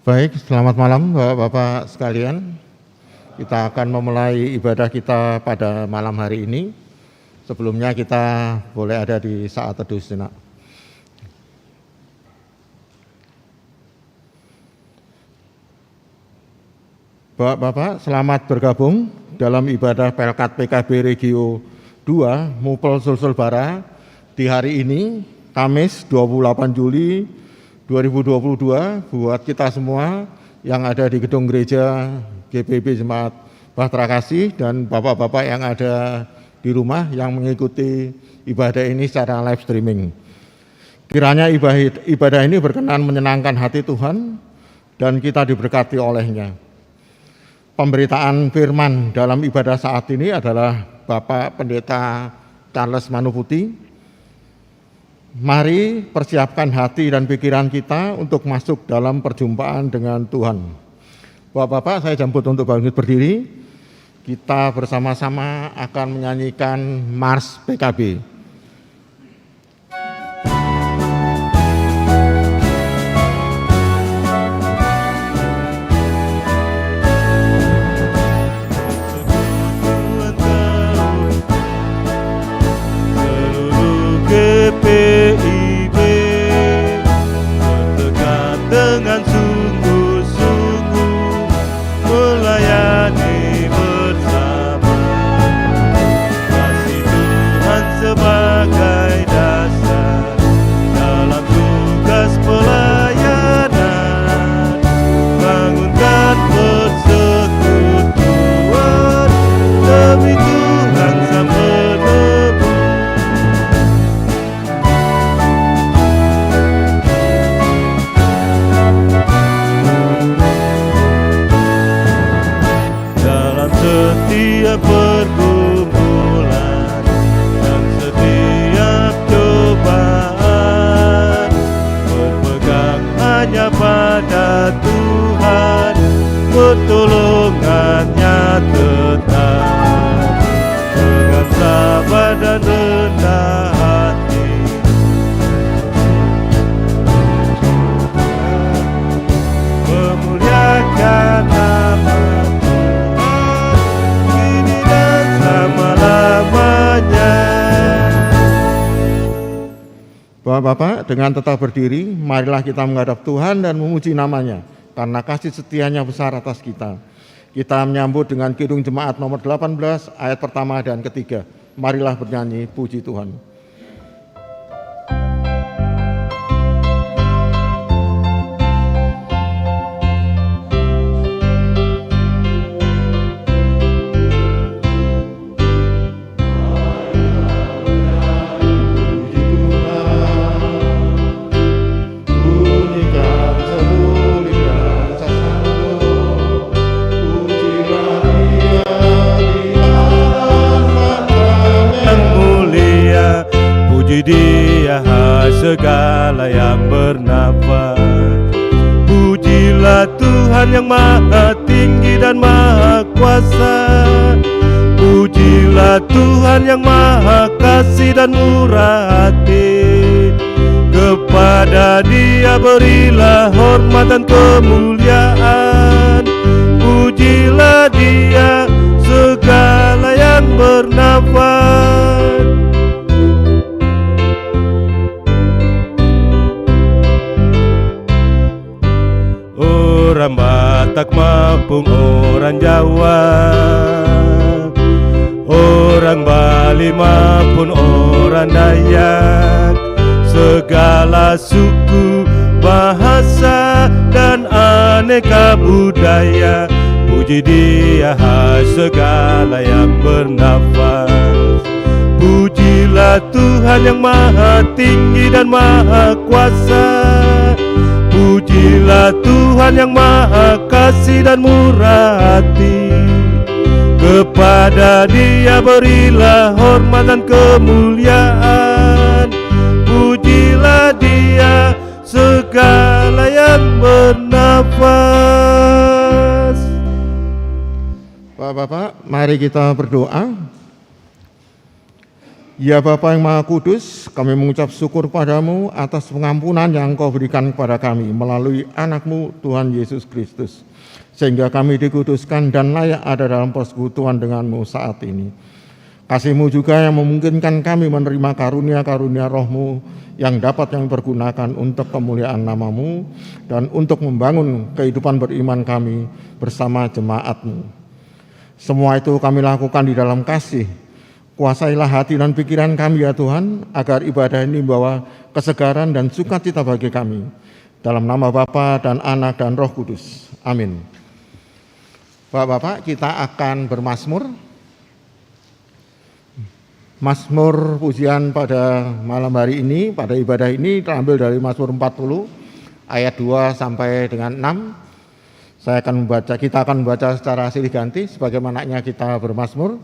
Baik, selamat malam Bapak-Bapak sekalian. Kita akan memulai ibadah kita pada malam hari ini. Sebelumnya kita boleh ada di saat teduh sejenak. Bapak-Bapak, selamat bergabung dalam ibadah Pelkat PKB Regio 2 Mupel Sulselbara di hari ini, Kamis 28 Juli 2022, buat kita semua yang ada di gedung gereja GPB Jemaat Bahtera Kasih dan bapak-bapak yang ada di rumah yang mengikuti ibadah ini secara live streaming. Kiranya ibadah ini berkenan menyenangkan hati Tuhan dan kita diberkati olehnya. Pemberitaan firman dalam ibadah saat ini adalah Bapak Pendeta Charles Manuputi. Mari persiapkan hati dan pikiran kita untuk masuk dalam perjumpaan dengan Tuhan. Bapak-bapak, saya jemput untuk bangkit berdiri. Kita bersama-sama akan menyanyikan Mars PKB. PIB bertekad dengan sungguh-sungguh melayani bersama. Kasih Tuhan sebagai dasar dalam tugas pelayanan. Bangunkan persekutuan demi Tuhan Sang Penebus. Setiap pergumulan dan setiap cobaan, berpegang hanya pada Tuhan, pertolongannya tetap. Dengan sabar dan rendah hati, memuliakan nama Bapak-bapak, dengan tetap berdiri, marilah kita menghadap Tuhan dan memuji namanya, karena kasih setianya besar atas kita. Kita menyambut dengan Kidung Jemaat nomor 18, ayat pertama dan ketiga. Marilah bernyanyi puji Tuhan. Dia segala yang bernafas. Pujilah Tuhan yang maha tinggi dan maha kuasa. Pujilah Tuhan yang maha kasih dan murah hati. Kepada Dia berilah hormat dan kemuliaan. Pujilah Dia segala yang bernafas. Rambat Batak maupun orang Jawa, orang Bali maupun orang Dayak, segala suku, bahasa dan aneka budaya. Puji Dia hai segala yang bernafas. Pujilah Tuhan yang maha tinggi dan maha kuasa. Pujilah Tuhan yang maha kasih dan murah hati. Kepada Dia berilah hormat dan kemuliaan. Pujilah Dia segala yang bernafas. Bapak-bapak, mari kita berdoa. Ya Bapa yang Maha Kudus, kami mengucap syukur padamu atas pengampunan yang Engkau berikan kepada kami melalui anak-Mu Tuhan Yesus Kristus, sehingga kami dikuduskan dan layak ada dalam persekutuan dengan-Mu saat ini. Kasih-Mu juga yang memungkinkan kami menerima karunia-karunia Roh-Mu yang dapat yang pergunakan untuk kemuliaan nama-Mu dan untuk membangun kehidupan beriman kami bersama jemaat-Mu. Semua itu kami lakukan di dalam kasih. Kuasailah hati dan pikiran kami ya Tuhan, agar ibadah ini membawa kesegaran dan sukacita bagi kami. Dalam nama Bapa dan Anak dan Roh Kudus. Amin. Bapak-bapak, kita akan bermazmur. Mazmur pujian pada malam hari ini, pada ibadah ini terambil dari Mazmur 40 ayat 2 sampai dengan 6. Kita akan membaca secara silih ganti sebagaimananya kita bermazmur.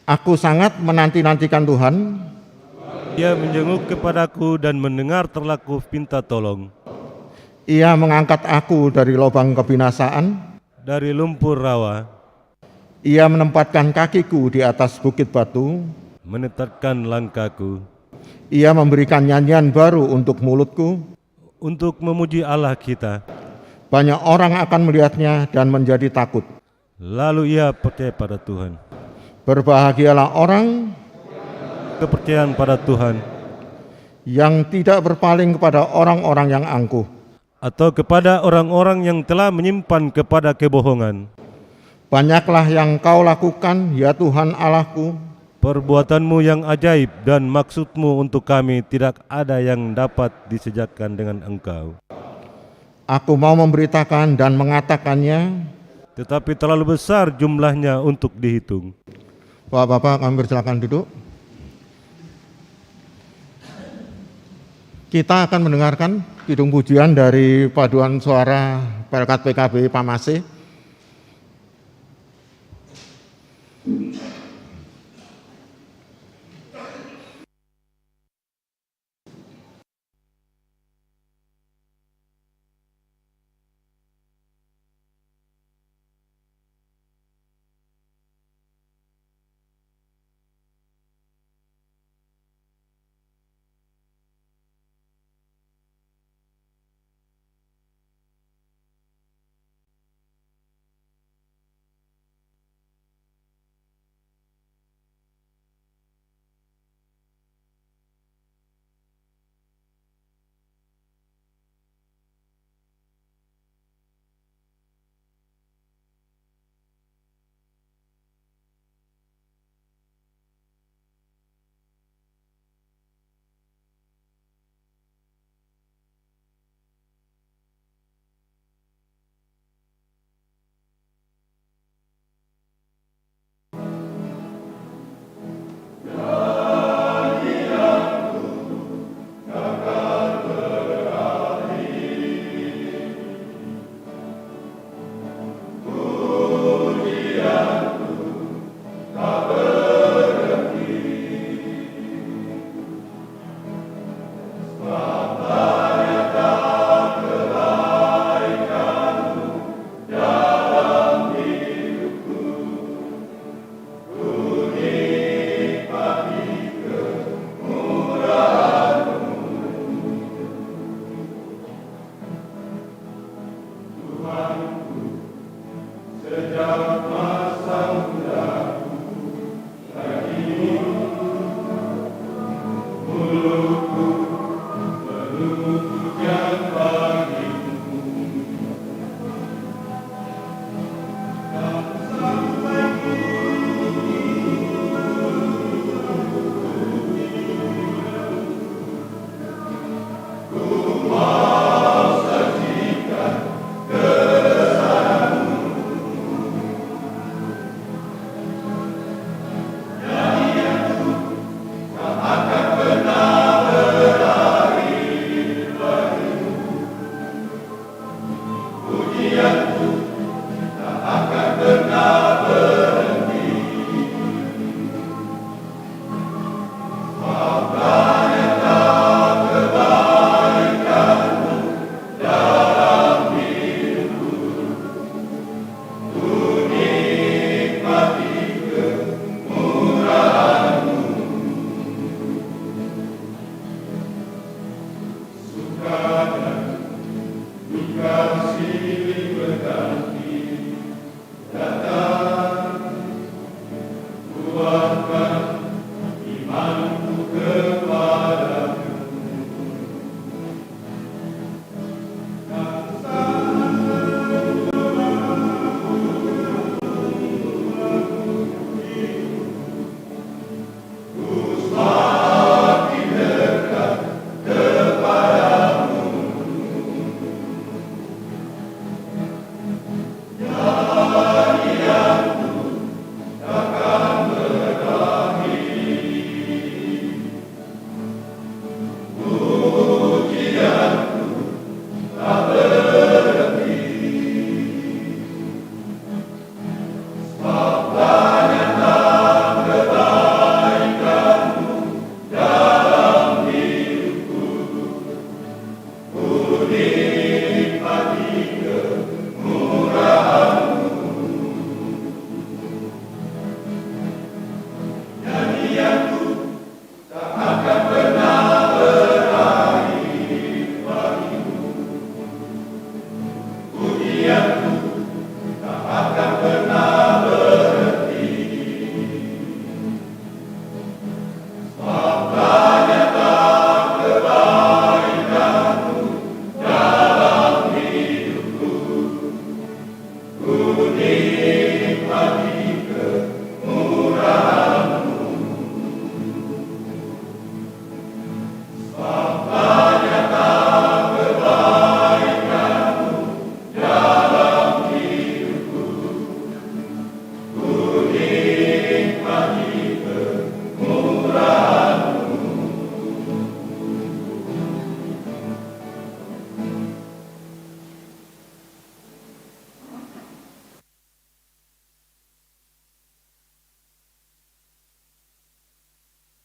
Aku sangat menanti-nantikan Tuhan. Ia menjenguk kepadaku dan mendengar terlaku pinta tolong. Ia mengangkat aku dari lubang kebinasaan. Dari lumpur rawa. Ia menempatkan kakiku di atas bukit batu. Menetapkan langkahku. Ia memberikan nyanyian baru untuk mulutku. Untuk memuji Allah kita. Banyak orang akan melihatnya dan menjadi takut. Lalu ia percaya pada Tuhan. Berbahagialah orang kepercayaan pada Tuhan yang tidak berpaling kepada orang-orang yang angkuh, atau kepada orang-orang yang telah menyimpan kepada kebohongan. Banyaklah yang Kau lakukan, ya Tuhan Allahku. Perbuatanmu yang ajaib dan maksudmu untuk kami tidak ada yang dapat disejakan dengan Engkau. Aku mau memberitakan dan mengatakannya, tetapi terlalu besar jumlahnya untuk dihitung. Bapak-bapak, kami persilakan duduk. Kita akan mendengarkan kidung pujian dari paduan suara Pelkat PKB Pamase.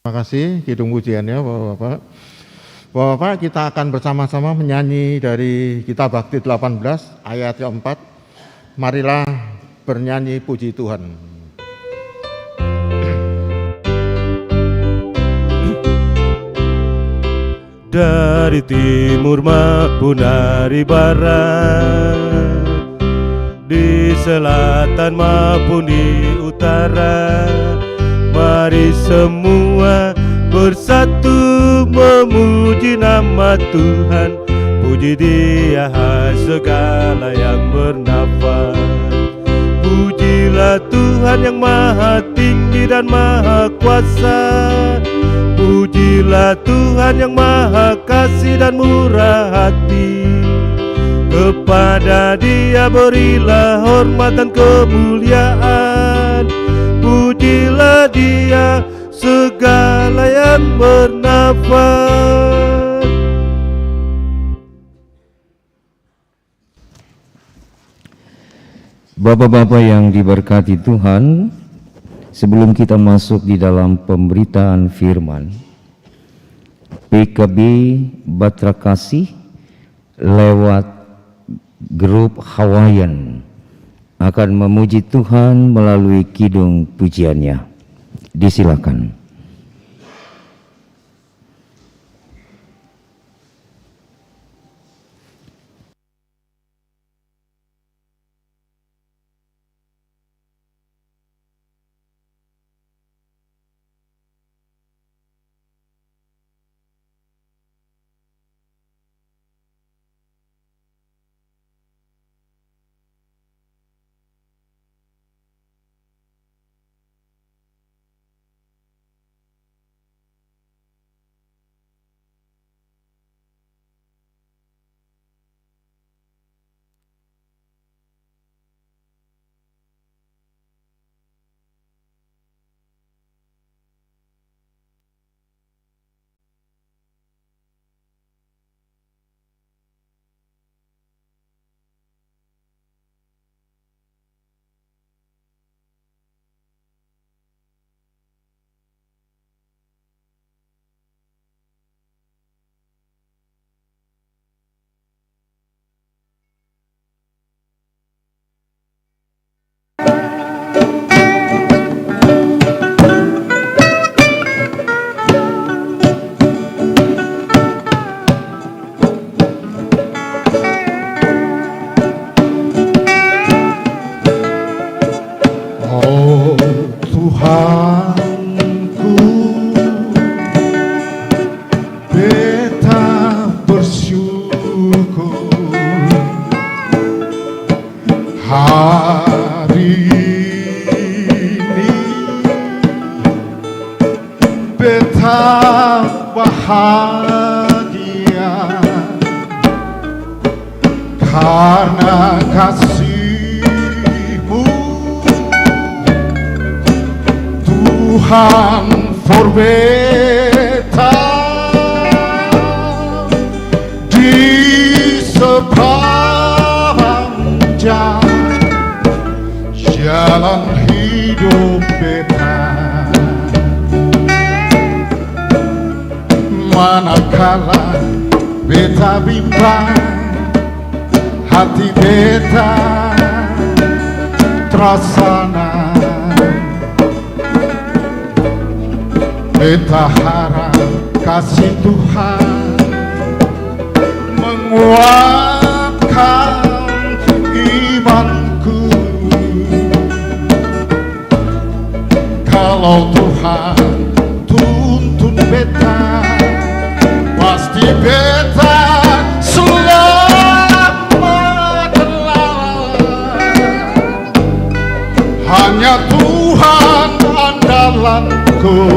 Terima kasih kidung pujiannya Bapak-Bapak. Bapak-Bapak, kita akan bersama-sama menyanyi dari Kitab Bakti 18 ayat yang 4. Marilah bernyanyi puji Tuhan. Dari timur maupun dari barat, di selatan maupun di utara, mari semua bersatu memuji nama Tuhan. Puji Dia hai segala yang bernafas. Pujilah Tuhan yang maha tinggi dan maha kuasa. Pujilah Tuhan yang maha kasih dan murah hati. Kepada Dia berilah hormat dan kemuliaan. Pujilah Dia segala yang bernafas. Bapak-bapak yang diberkati Tuhan, sebelum kita masuk di dalam pemberitaan firman, PKB Batra Kasih lewat grup Hawaiian akan memuji Tuhan melalui kidung pujiannya. Disilakan. Karena kasih-Mu Tuhan berbeta di sepanjang jalan hidup beta. Manakala beta bimbang, hati beta terasana, beta harap kasih Tuhan menguatkan imanku. Kalau Tuhan tuntun beta, pasti beta hanya Tuhan andalanku,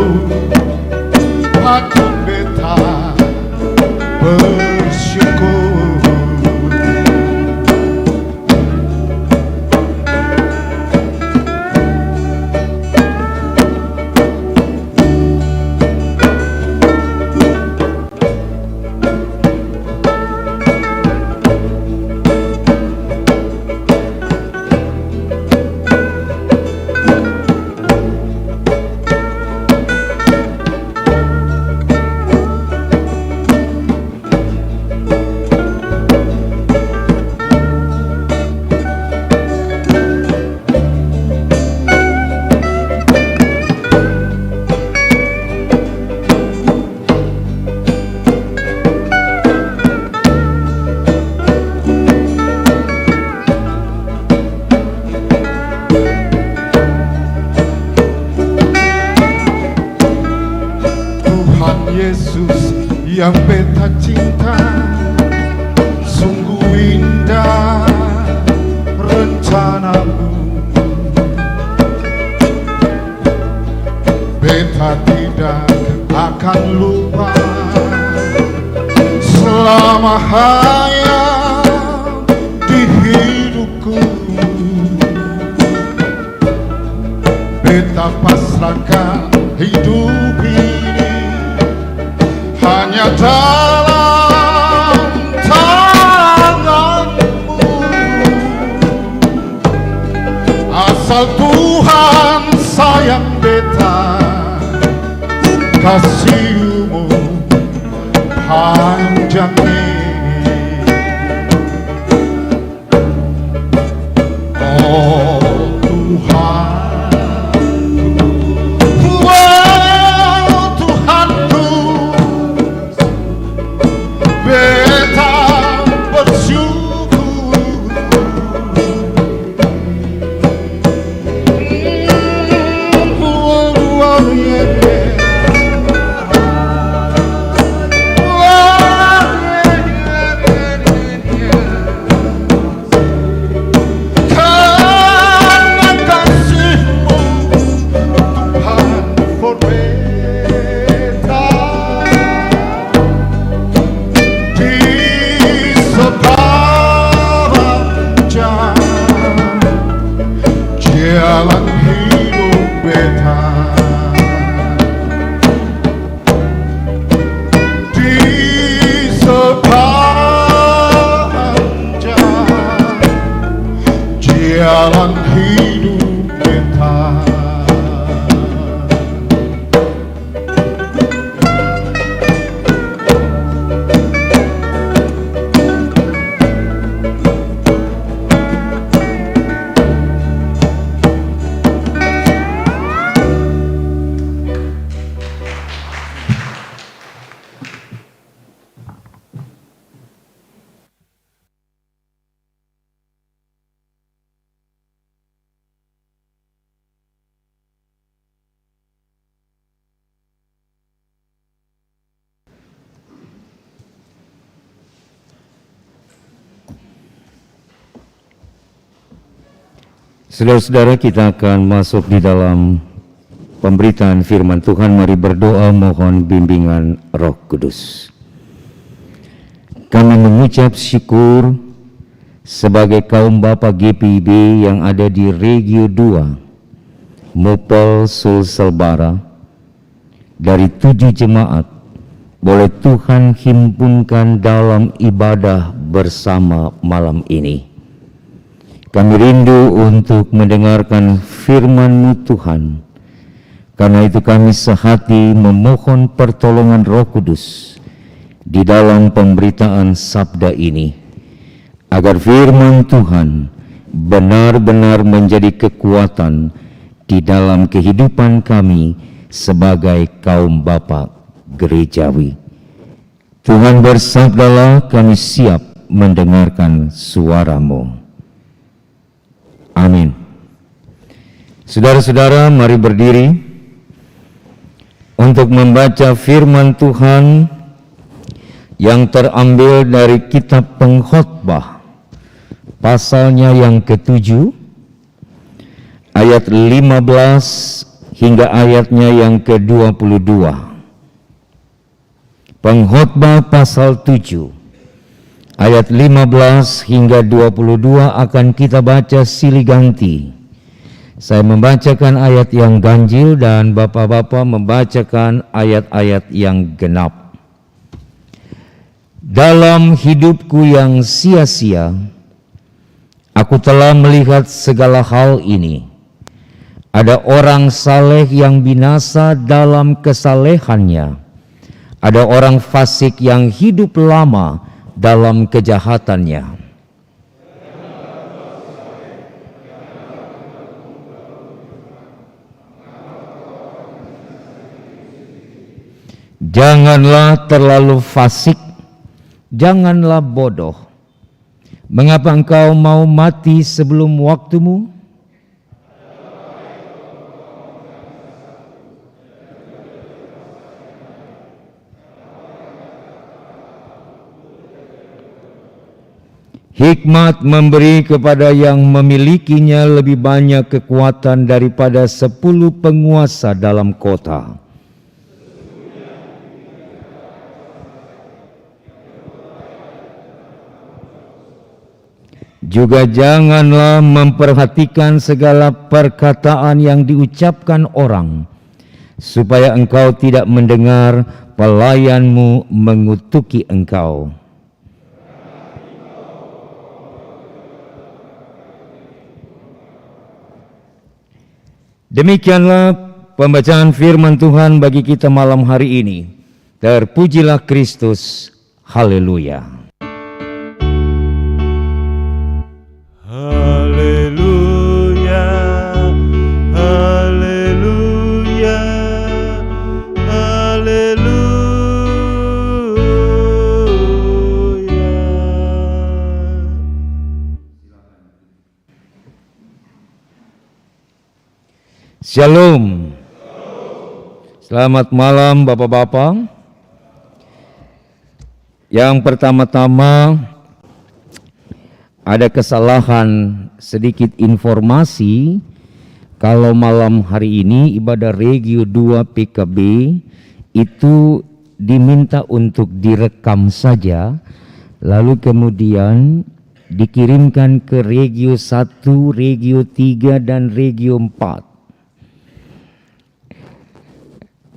aku beta bersyukur. yang beta cinta, sungguh indah rencanamu. Beta tidak akan lupa selama hayat di hidupku. Beta pasrahkan hidup ini hanya dalam tanganmu. Asal Tuhan sayang beta, kasihmu panjang ini. Oh Tuhanku, beta bersyukur. Jalan hidup beta di sepanjang jalan hidup beta. Saudara-saudara, kita akan masuk di dalam pemberitaan firman Tuhan. Mari berdoa mohon bimbingan Roh Kudus. Kami mengucap syukur sebagai kaum Bapa GPIB yang ada di Regio 2, Mupel Sulsel Bara, dari 7 jemaat, boleh Tuhan himpunkan dalam ibadah bersama malam ini. Kami rindu untuk mendengarkan firman-Mu Tuhan. Karena itu kami sehati memohon pertolongan Roh Kudus di dalam pemberitaan sabda ini, agar firman Tuhan benar-benar menjadi kekuatan di dalam kehidupan kami sebagai kaum Bapa gerejawi. Tuhan bersabdalah, kami siap mendengarkan suara-Mu. Amin. Saudara-saudara, mari berdiri untuk membaca firman Tuhan yang terambil dari kitab Pengkhotbah, pasalnya yang ke-7, ayat 15 hingga ayatnya yang ke-22. Pengkhotbah pasal 7, ayat 15 hingga 22 akan kita baca silih ganti. Saya membacakan ayat yang ganjil dan bapak-bapak membacakan ayat-ayat yang genap. Dalam hidupku yang sia-sia, aku telah melihat segala hal ini. Ada orang saleh yang binasa dalam kesalehannya. Ada orang fasik yang hidup lama dalam kejahatannya. Janganlah terlalu fasik, janganlah bodoh. Mengapa engkau mau mati sebelum waktumu? Hikmat memberi kepada yang memilikinya lebih banyak kekuatan daripada 10 penguasa dalam kota. Juga janganlah memperhatikan segala perkataan yang diucapkan orang, supaya engkau tidak mendengar pelayanmu mengutuki engkau. Demikianlah pembacaan firman Tuhan bagi kita malam hari ini. Terpujilah Kristus. Haleluya. Haleluya, haleluya, haleluya. Shalom. Selamat malam Bapak-bapak. Yang pertama-tama ada kesalahan sedikit informasi kalau malam hari ini ibadah Regio 2 PKB itu diminta untuk direkam saja, lalu kemudian dikirimkan ke Regio 1, Regio 3 dan Regio 4.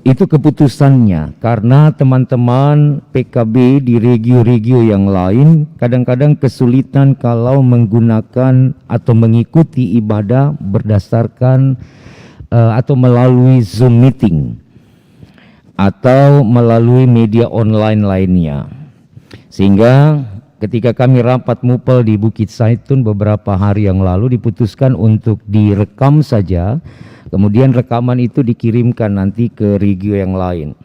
Itu keputusannya, karena teman-teman PKB di regio-regio yang lain kadang-kadang kesulitan kalau menggunakan atau mengikuti ibadah berdasarkan atau melalui Zoom meeting atau melalui media online lainnya. Sehingga ketika kami rapat MUPEL di Bukit Zaitun beberapa hari yang lalu diputuskan untuk direkam saja. Kemudian rekaman itu dikirimkan nanti ke regio yang lain.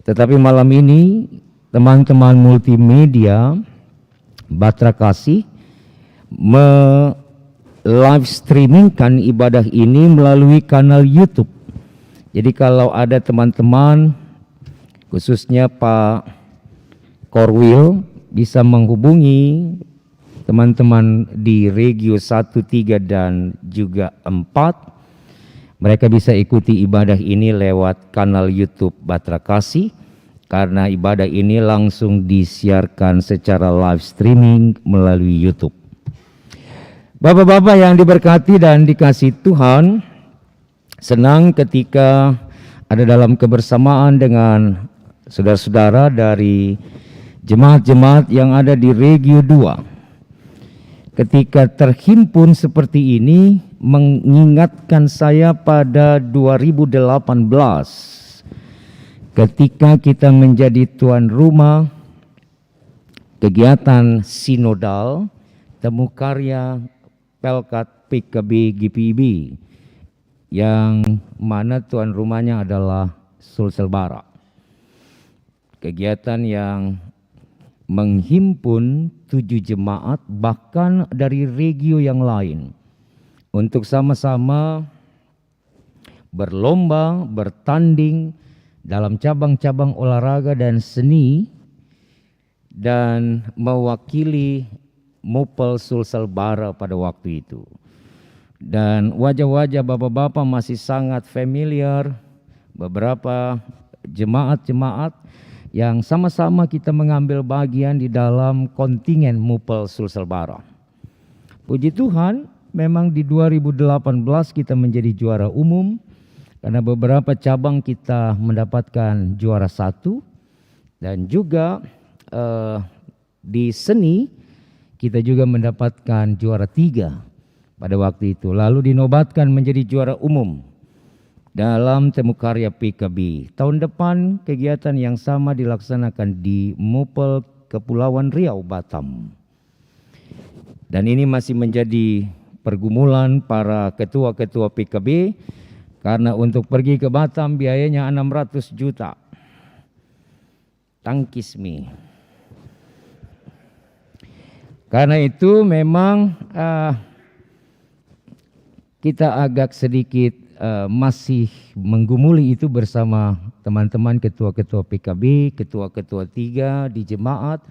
Tetapi malam ini teman-teman multimedia Batra Kasih live streamingkan ibadah ini melalui kanal YouTube. Jadi kalau ada teman-teman khususnya Pak Korwil bisa menghubungi teman-teman di regio 1, 3 dan juga 4. Mereka bisa ikuti ibadah ini lewat kanal YouTube Batra Kasih, karena ibadah ini langsung disiarkan secara live streaming melalui YouTube. Bapak-bapak yang diberkati dan dikasihi Tuhan, senang ketika ada dalam kebersamaan dengan saudara-saudara dari jemaat-jemaat yang ada di Regio 2. Ketika terhimpun seperti ini mengingatkan saya pada 2018 ketika kita menjadi tuan rumah kegiatan sinodal temu karya Pelkat PKB GPIB yang mana tuan rumahnya adalah Sulsel Barat. Kegiatan yang menghimpun 7 jemaat bahkan dari regio yang lain untuk sama-sama berlomba, bertanding dalam cabang-cabang olahraga dan seni dan mewakili MUPEL Sulsel Barat pada waktu itu. Dan wajah-wajah bapak-bapak masih sangat familiar, beberapa jemaat-jemaat yang sama-sama kita mengambil bagian di dalam kontingen MUPEL Sulsel Barat. Puji Tuhan, memang di 2018 kita menjadi juara umum karena beberapa cabang kita mendapatkan juara 1 dan juga di seni kita juga mendapatkan juara 3 pada waktu itu. Lalu dinobatkan menjadi juara umum dalam temu karya PKB. Tahun depan kegiatan yang sama dilaksanakan di MUPEL Kepulauan Riau, Batam. Dan ini masih menjadi pergumulan para ketua-ketua PKB karena untuk pergi ke Batam biayanya 600 juta. Tangkismi. Karena itu memang kita agak sedikit masih menggumuli itu bersama teman-teman ketua-ketua PKB, ketua-ketua 3 di jemaat.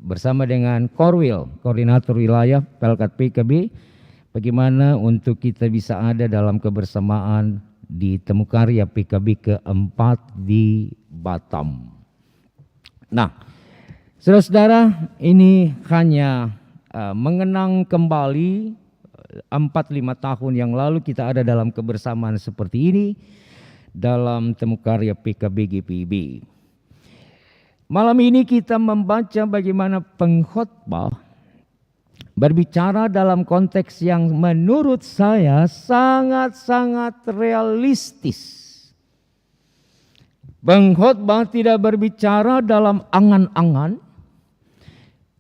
bersama dengan Korwil, Koordinator Wilayah Pelkat PKB, bagaimana untuk kita bisa ada dalam kebersamaan di Temu Karya PKB keempat di Batam. Nah, saudara-saudara, ini hanya mengenang kembali 4-5 tahun yang lalu kita ada dalam kebersamaan seperti ini dalam Temu Karya PKB GPIB. Malam ini kita membaca bagaimana pengkhotbah berbicara dalam konteks yang menurut saya sangat-sangat realistis. Pengkhotbah tidak berbicara dalam angan-angan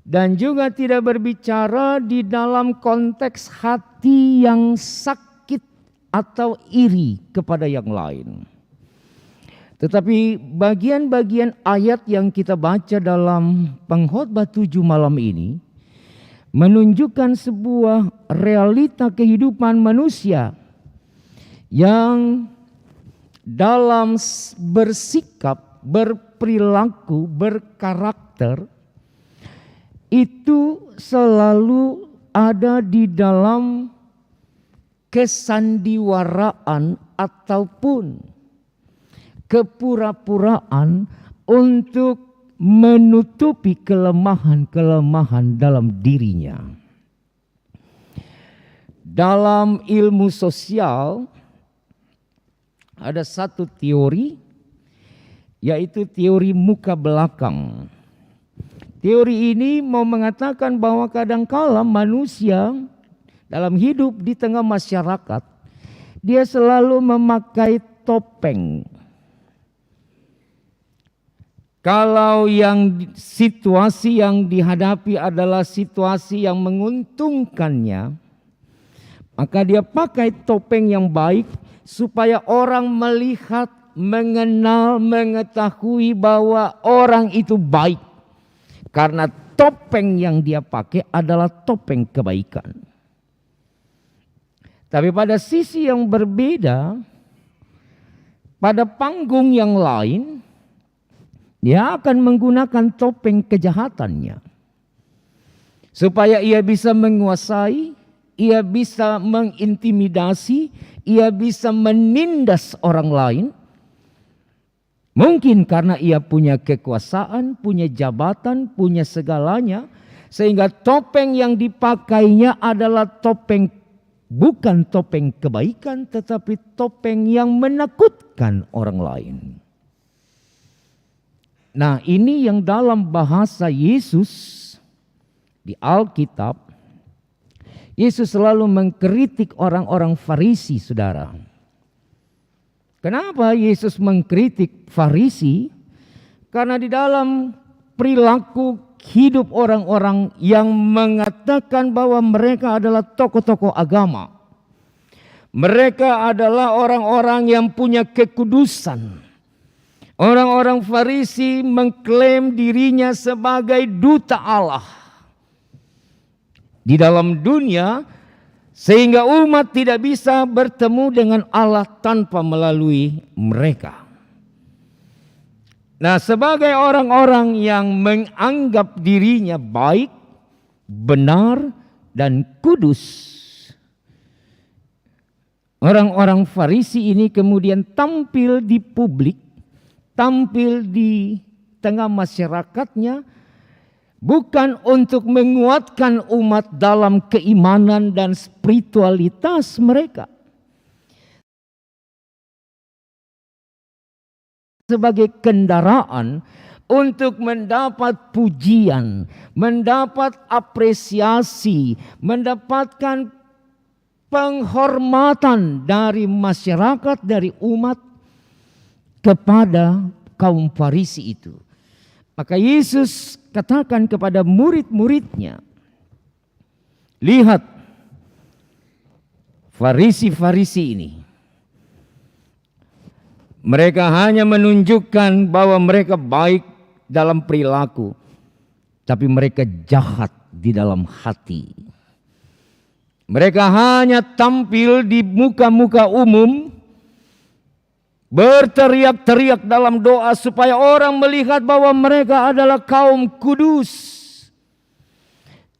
dan juga tidak berbicara di dalam konteks hati yang sakit atau iri kepada yang lain. Tetapi bagian-bagian ayat yang kita baca dalam pengkhotbah 7 malam ini menunjukkan sebuah realita kehidupan manusia yang dalam bersikap, berperilaku, berkarakter itu selalu ada di dalam kesandiwaraan ataupun kepura-puraan untuk menutupi kelemahan-kelemahan dalam dirinya. Dalam ilmu sosial ada satu teori, yaitu teori muka belakang. Teori ini mau mengatakan bahwa kadangkala manusia dalam hidup di tengah masyarakat, dia selalu memakai topeng. Kalau yang situasi yang dihadapi adalah situasi yang menguntungkannya, maka dia pakai topeng yang baik supaya orang melihat, mengenal, mengetahui bahwa orang itu baik. Karena topeng yang dia pakai adalah topeng kebaikan. Tapi pada sisi yang berbeda, pada panggung yang lain, dia akan menggunakan topeng kejahatannya. Supaya ia bisa menguasai, ia bisa mengintimidasi, ia bisa menindas orang lain. Mungkin karena ia punya kekuasaan, punya jabatan, punya segalanya. Sehingga topeng yang dipakainya adalah topeng, bukan topeng kebaikan, tetapi topeng yang menakutkan orang lain. Nah, ini yang dalam bahasa Yesus di Alkitab, Yesus selalu mengkritik orang-orang Farisi, saudara. Kenapa Yesus mengkritik Farisi? Karena di dalam perilaku hidup orang-orang yang mengatakan bahwa mereka adalah tokoh-tokoh agama. Mereka adalah orang-orang yang punya kekudusan. Orang-orang Farisi mengklaim dirinya sebagai duta Allah di dalam dunia, sehingga umat tidak bisa bertemu dengan Allah tanpa melalui mereka. Nah, sebagai orang-orang yang menganggap dirinya baik, benar, dan kudus, orang-orang Farisi ini kemudian tampil di publik, tampil di tengah masyarakatnya, bukan untuk menguatkan umat dalam keimanan dan spiritualitas mereka. Sebagai kendaraan untuk mendapat pujian, mendapat apresiasi, mendapatkan penghormatan dari masyarakat, dari umat kepada kaum Farisi itu. Maka Yesus katakan kepada murid-muridnya, lihat Farisi-Farisi ini. Mereka hanya menunjukkan bahwa mereka baik dalam perilaku, tapi mereka jahat di dalam hati. Mereka hanya tampil di muka-muka umum, berteriak-teriak dalam doa supaya orang melihat bahwa mereka adalah kaum kudus.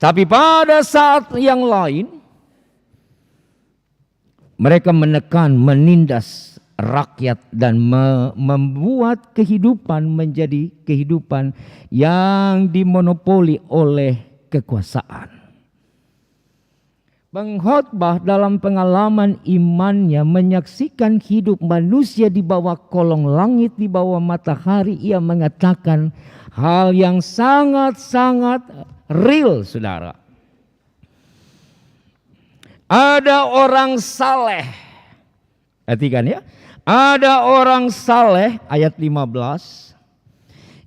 Tapi pada saat yang lain, mereka menekan, menindas rakyat dan membuat kehidupan menjadi kehidupan yang dimonopoli oleh kekuasaan. Pengkhotbah dalam pengalaman imannya menyaksikan hidup manusia di bawah kolong langit, di bawah matahari. Ia mengatakan hal yang sangat-sangat real, saudara. Ada orang saleh. Perhatikan ya. Ada orang saleh, ayat 15,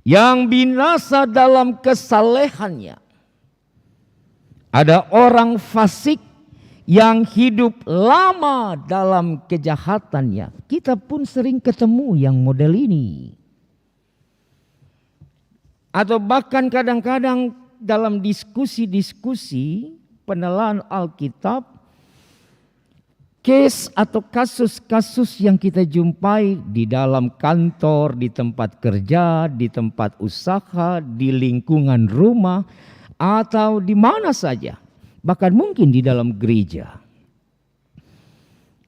yang binasa dalam kesalehannya. Ada orang fasik yang hidup lama dalam kejahatannya. Kita pun sering ketemu yang model ini. Atau bahkan kadang-kadang dalam diskusi-diskusi penelaahan Alkitab, case atau kasus-kasus yang kita jumpai di dalam kantor, di tempat kerja, di tempat usaha, di lingkungan rumah, atau di mana saja. Bahkan mungkin di dalam gereja.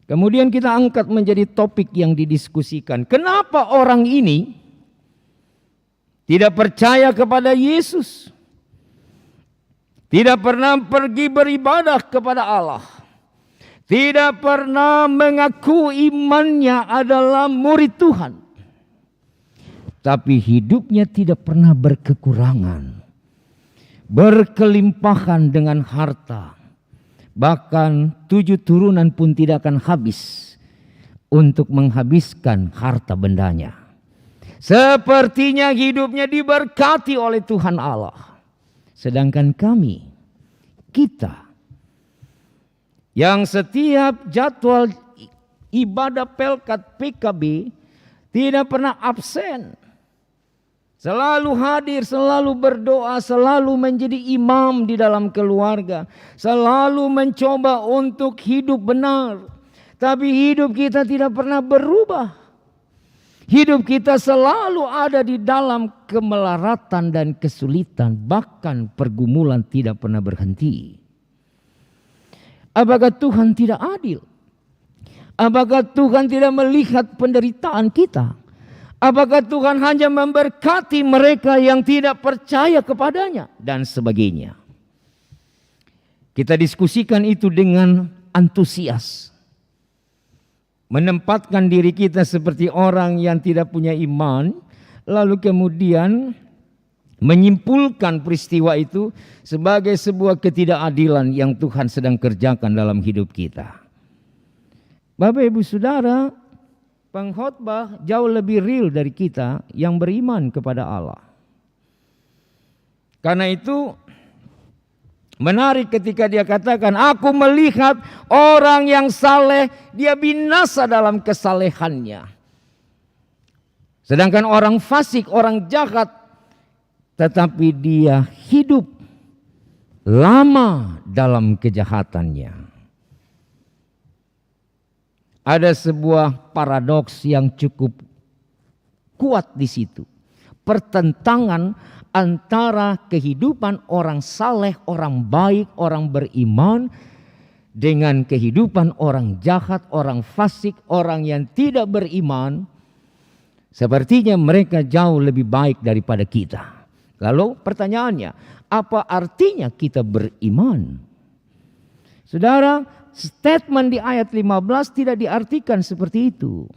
Kemudian kita angkat menjadi topik yang didiskusikan. Kenapa orang ini tidak percaya kepada Yesus? Tidak pernah pergi beribadah kepada Allah. Tidak pernah mengaku imannya adalah murid Tuhan. Tapi hidupnya tidak pernah berkekurangan. Berkelimpahan dengan harta. Bahkan 7 turunan pun tidak akan habis untuk menghabiskan harta bendanya. Sepertinya hidupnya diberkati oleh Tuhan Allah. Sedangkan kami, kita, yang setiap jadwal ibadah Pelkat PKB tidak pernah absen. Selalu hadir, selalu berdoa, selalu menjadi imam di dalam keluarga. Selalu mencoba untuk hidup benar. Tapi hidup kita tidak pernah berubah. Hidup kita selalu ada di dalam kemelaratan dan kesulitan. Bahkan pergumulan tidak pernah berhenti. Apakah Tuhan tidak adil? Apakah Tuhan tidak melihat penderitaan kita? Apakah Tuhan hanya memberkati mereka yang tidak percaya kepadanya? Dan sebagainya. Kita diskusikan itu dengan antusias. Menempatkan diri kita seperti orang yang tidak punya iman. Lalu kemudian menyimpulkan peristiwa itu sebagai sebuah ketidakadilan yang Tuhan sedang kerjakan dalam hidup kita. Bapak Ibu Saudara, pengkhotbah jauh lebih real dari kita yang beriman kepada Allah. Karena itu menarik ketika dia katakan, aku melihat orang yang saleh, dia binasa dalam kesalehannya. Sedangkan orang fasik, orang jahat, tetapi dia hidup lama dalam kejahatannya. Ada sebuah paradoks yang cukup kuat di situ. Pertentangan antara kehidupan orang saleh, orang baik, orang beriman dengan kehidupan orang jahat, orang fasik, orang yang tidak beriman. Sepertinya mereka jauh lebih baik daripada kita. Lalu pertanyaannya, apa artinya kita beriman? Saudara, statement di ayat 15 tidak diartikan seperti itu.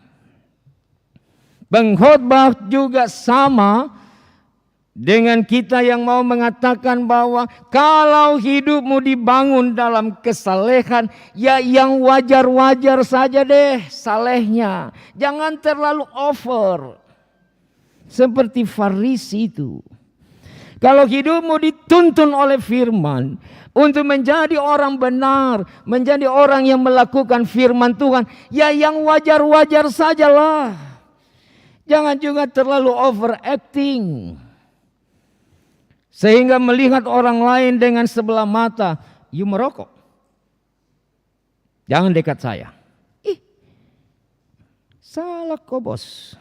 Pengkhotbah juga sama dengan kita yang mau mengatakan bahwa kalau hidupmu dibangun dalam kesalehan, ya yang wajar-wajar saja deh salehnya. Jangan terlalu over. Seperti Farisi itu. Kalau hidupmu dituntun oleh firman untuk menjadi orang benar, menjadi orang yang melakukan firman Tuhan, ya yang wajar-wajar sajalah. Jangan juga terlalu overacting. Sehingga melihat orang lain dengan sebelah mata, you merokok. Jangan dekat saya. Ih, salah kok bos.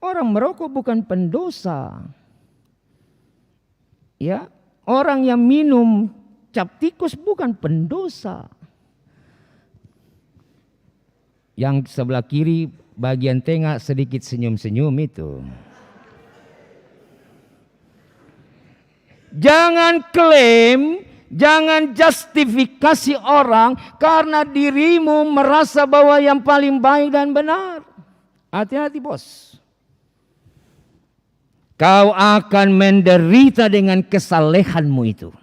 Orang merokok bukan pendosa. Ya, orang yang minum cap tikus bukan pendosa. Yang sebelah kiri bagian tengah sedikit senyum-senyum itu. Jangan klaim, jangan justifikasi orang karena dirimu merasa bahwa yang paling baik dan benar. Hati-hati bos. Kau akan menderita dengan kesalehanmu itu.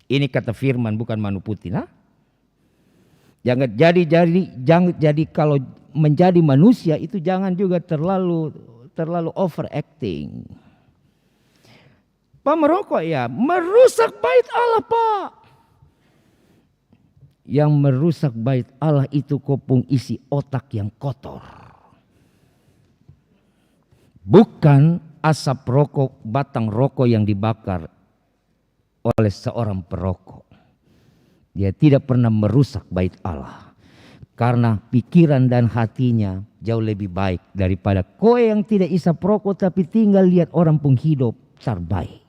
Ini kata firman, bukan Manu Putih. Nah? Jangan jadi kalau menjadi manusia itu jangan juga terlalu overacting. Pak merokok ya, merusak bait Allah Pak. Yang merusak bait Allah itu kopung isi otak yang kotor. Bukan asap rokok, batang rokok yang dibakar oleh seorang perokok. Dia tidak pernah merusak bait Allah. Karena pikiran dan hatinya jauh lebih baik daripada kowe yang tidak isap rokok tapi tinggal lihat orang pun hidup terbaik.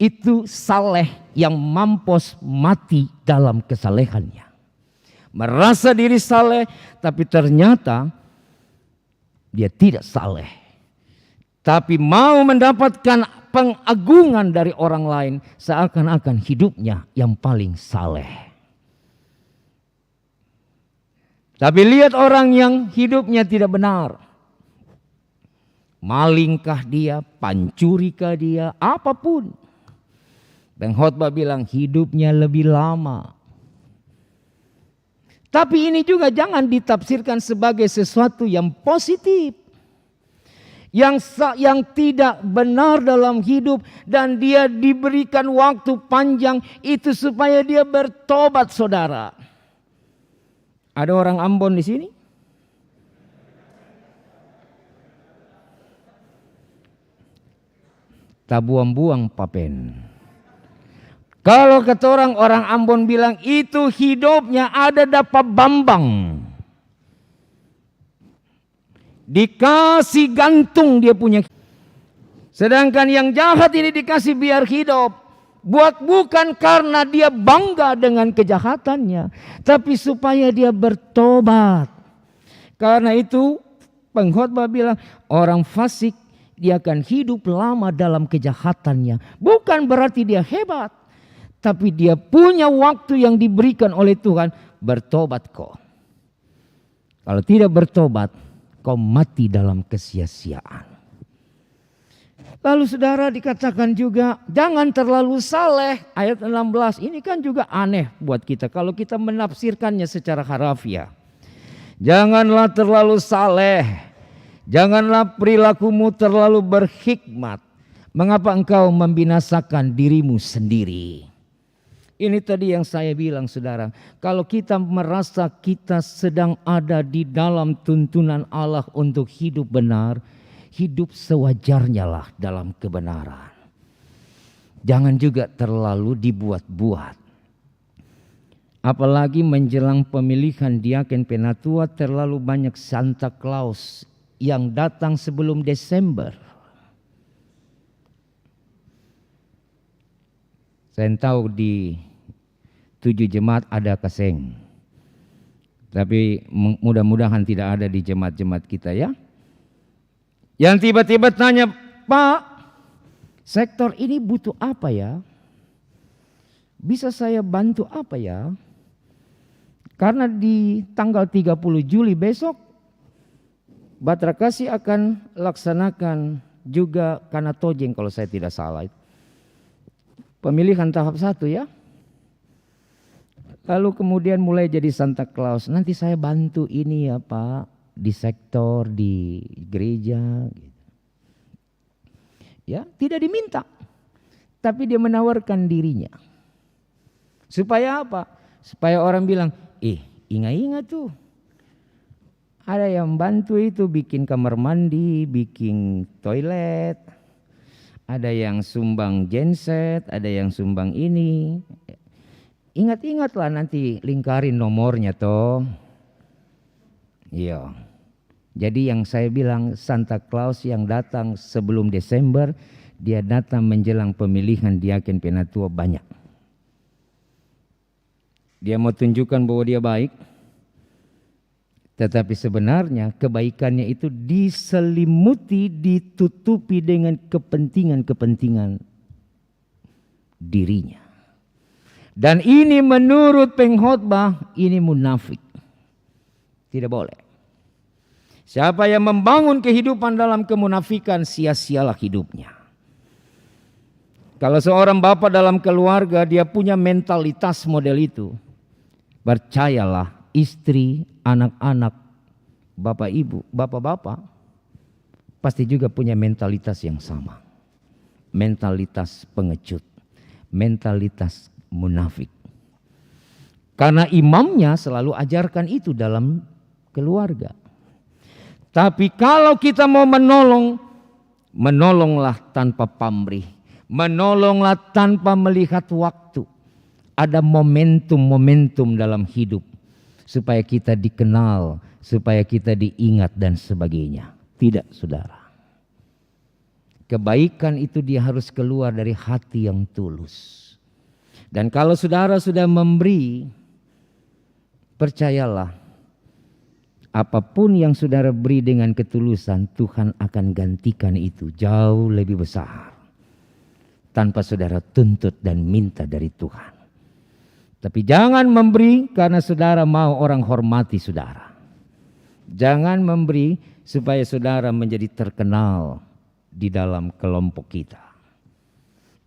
Itu saleh yang mampus mati dalam kesalehannya. Merasa diri saleh tapi ternyata dia tidak saleh. Tapi mau mendapatkan pengagungan dari orang lain seakan-akan hidupnya yang paling saleh. Tapi lihat orang yang hidupnya tidak benar. Malingkah dia, pancurikah dia, apapun. Pengkhotbah bilang hidupnya lebih lama. Tapi ini juga jangan ditafsirkan sebagai sesuatu yang positif. Yang tidak benar dalam hidup dan dia diberikan waktu panjang itu supaya dia bertobat saudara. Ada orang Ambon di sini? Tabuang-buang papen. Kalau kata orang Ambon bilang itu hidupnya ada dapat Bambang. Dikasih gantung dia punya. Sedangkan yang jahat ini dikasih biar hidup. Bukan karena dia bangga dengan kejahatannya. Tapi supaya dia bertobat. Karena itu pengkhotbah bilang orang fasik dia akan hidup lama dalam kejahatannya. Bukan berarti dia hebat. Tapi dia punya waktu yang diberikan oleh Tuhan. Bertobat kok. Kalau tidak bertobat, kau mati dalam kesia-siaan. Lalu saudara dikatakan juga jangan terlalu saleh. Ayat 16 ini kan juga aneh buat kita. Kalau kita menafsirkannya secara harafiah. Janganlah terlalu saleh. Janganlah perilakumu terlalu berhikmat. Mengapa engkau membinasakan dirimu sendiri? Ini tadi yang saya bilang saudara. Kalau kita merasa kita sedang ada di dalam tuntunan Allah untuk hidup benar. Hidup sewajarnya lah dalam kebenaran. Jangan juga terlalu dibuat-buat. Apalagi menjelang pemilihan diaken penatua terlalu banyak Santa Claus yang datang sebelum Desember. Saya tahu di 7 jemaat ada keseng. Tapi mudah-mudahan tidak ada di jemaat-jemaat kita ya. Yang tiba-tiba tanya, Pak, sektor ini butuh apa ya? Bisa saya bantu apa ya? Karena di tanggal 30 Juli besok, Batra Kasih akan laksanakan juga Kanatojeng kalau saya tidak salah. Pemilihan tahap 1 ya. Lalu kemudian mulai jadi Santa Claus. Nanti saya bantu ini ya Pak. Di sektor, di gereja. Ya, tidak diminta. Tapi dia menawarkan dirinya. Supaya apa? Supaya orang bilang, ingat-ingat tuh. Ada yang bantu itu bikin kamar mandi, bikin toilet. Ada yang sumbang genset, ada yang sumbang ini. Ingat-ingatlah nanti lingkarin nomornya toh. Iya. Jadi yang saya bilang Santa Claus yang datang sebelum Desember, dia datang menjelang pemilihan diaken penatua banyak. Dia mau tunjukkan bahwa dia baik, tetapi sebenarnya kebaikannya itu diselimuti, ditutupi dengan kepentingan-kepentingan dirinya. Dan ini menurut pengkhotbah, ini munafik. Tidak boleh. Siapa yang membangun kehidupan dalam kemunafikan, sia-sialah hidupnya. Kalau seorang bapak dalam keluarga, dia punya mentalitas model itu, percayalah istri, anak-anak, bapak ibu, bapak-bapak, pasti juga punya mentalitas yang sama. Mentalitas pengecut, mentalitas munafik. Karena imamnya selalu ajarkan itu dalam keluarga. Tapi kalau kita mau menolong, menolonglah tanpa pamrih, menolonglah tanpa melihat waktu. Ada momentum-momentum dalam hidup supaya kita dikenal, supaya kita diingat dan sebagainya. Tidak, saudara. Kebaikan itu dia harus keluar dari hati yang tulus. Dan kalau saudara sudah memberi, percayalah, apapun yang saudara beri dengan ketulusan, Tuhan akan gantikan itu jauh lebih besar. Tanpa saudara tuntut dan minta dari Tuhan. Tapi jangan memberi karena saudara mau orang hormati saudara. Jangan memberi supaya saudara menjadi terkenal di dalam kelompok kita.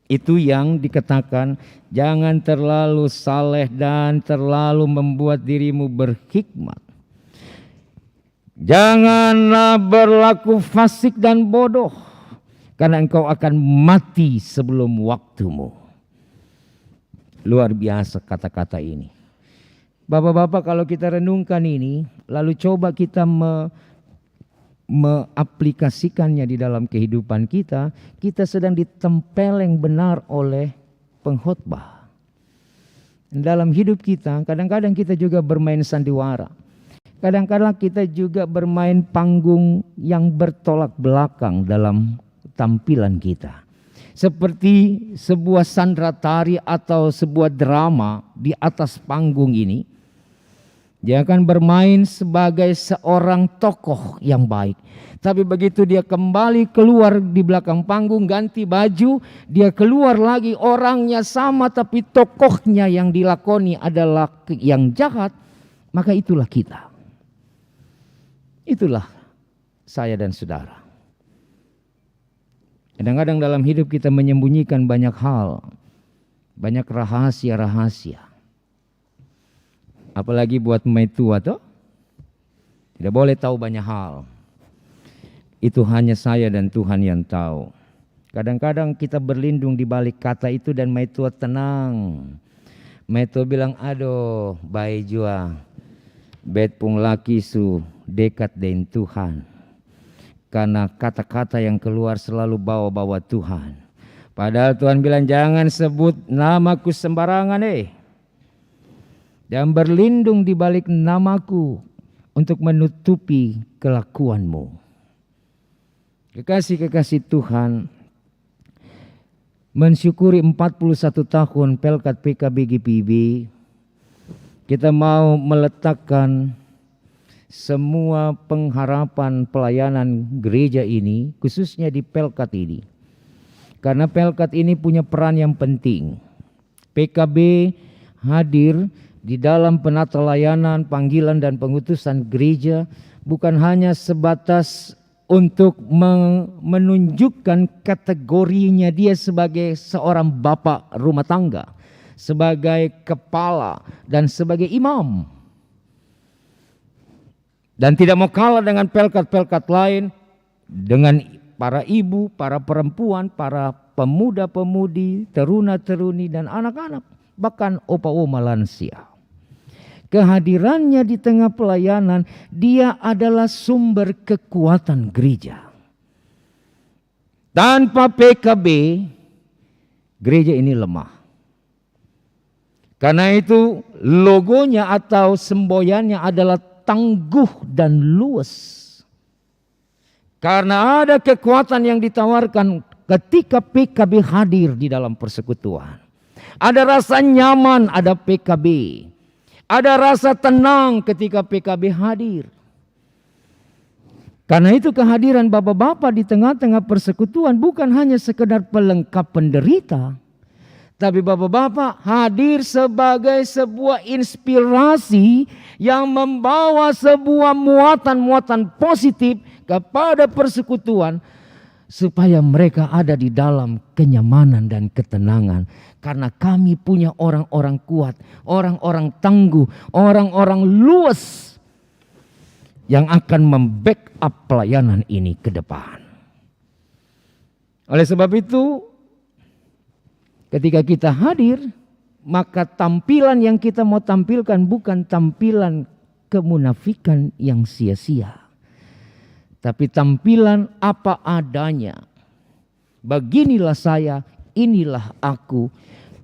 Itu yang dikatakan, jangan terlalu saleh dan terlalu membuat dirimu berhikmat. Janganlah berlaku fasik dan bodoh, karena engkau akan mati sebelum waktumu. Luar biasa kata-kata ini. Bapak-bapak, kalau kita renungkan ini, lalu coba kita mengaplikasikannya di dalam kehidupan kita, kita sedang ditempeleng benar oleh pengkhotbah. Dalam hidup kita, kadang-kadang kita juga bermain sandiwara. Kadang-kadang kita juga bermain panggung yang bertolak belakang dalam tampilan kita. Seperti sebuah sandra tari atau sebuah drama di atas panggung ini. Dia akan bermain sebagai seorang tokoh yang baik. Tapi begitu dia kembali keluar di belakang panggung, ganti baju, dia keluar lagi orangnya sama tapi tokohnya yang dilakoni adalah yang jahat. Maka itulah kita. Itulah saya dan saudara. Kadang-kadang dalam hidup kita menyembunyikan banyak hal. Banyak rahasia-rahasia. Apalagi buat tua toh. Tidak boleh tahu banyak hal. Itu hanya saya dan Tuhan yang tahu. Kadang-kadang kita berlindung di balik kata itu dan tua tenang. Tua bilang, aduh baik jua. Bet pung laki su dekat dengan Tuhan. Karena kata-kata yang keluar selalu bawa-bawa Tuhan. Padahal Tuhan bilang jangan sebut namaku sembarangan Dan berlindung di balik namaku untuk menutupi kelakuanmu. Kekasih-kekasih Tuhan, mensyukuri 41 tahun Pelkat PKB GPIB, kita mau meletakkan semua pengharapan pelayanan gereja ini, khususnya di Pelkat ini. Karena Pelkat ini punya peran yang penting. PKB hadir di dalam penata layanan, panggilan dan pengutusan gereja bukan hanya sebatas untuk menunjukkan kategorinya dia sebagai seorang bapak rumah tangga, sebagai kepala dan sebagai imam. Dan tidak mau kalah dengan pelkat-pelkat lain, dengan para ibu, para perempuan, para pemuda-pemudi, teruna-teruni dan anak-anak, bahkan opa-oma lansia. Kehadirannya di tengah pelayanan, dia adalah sumber kekuatan gereja. Tanpa PKB, gereja ini lemah. Karena itu logonya atau semboyannya adalah tangguh dan luas. Karena ada kekuatan yang ditawarkan ketika PKB hadir di dalam persekutuan. Ada rasa nyaman, ada PKB. Ada rasa tenang ketika PKB hadir. Karena itu kehadiran bapak-bapak di tengah-tengah persekutuan bukan hanya sekedar pelengkap penderita. Tapi bapak-bapak hadir sebagai sebuah inspirasi yang membawa sebuah muatan-muatan positif kepada persekutuan. Supaya mereka ada di dalam kenyamanan dan ketenangan. Karena kami punya orang-orang kuat, orang-orang tangguh, orang-orang luas yang akan membackup pelayanan ini ke depan. Oleh sebab itu, ketika kita hadir, maka tampilan yang kita mau tampilkan bukan tampilan kemunafikan yang sia-sia. Tapi tampilan apa adanya. Beginilah saya, inilah aku.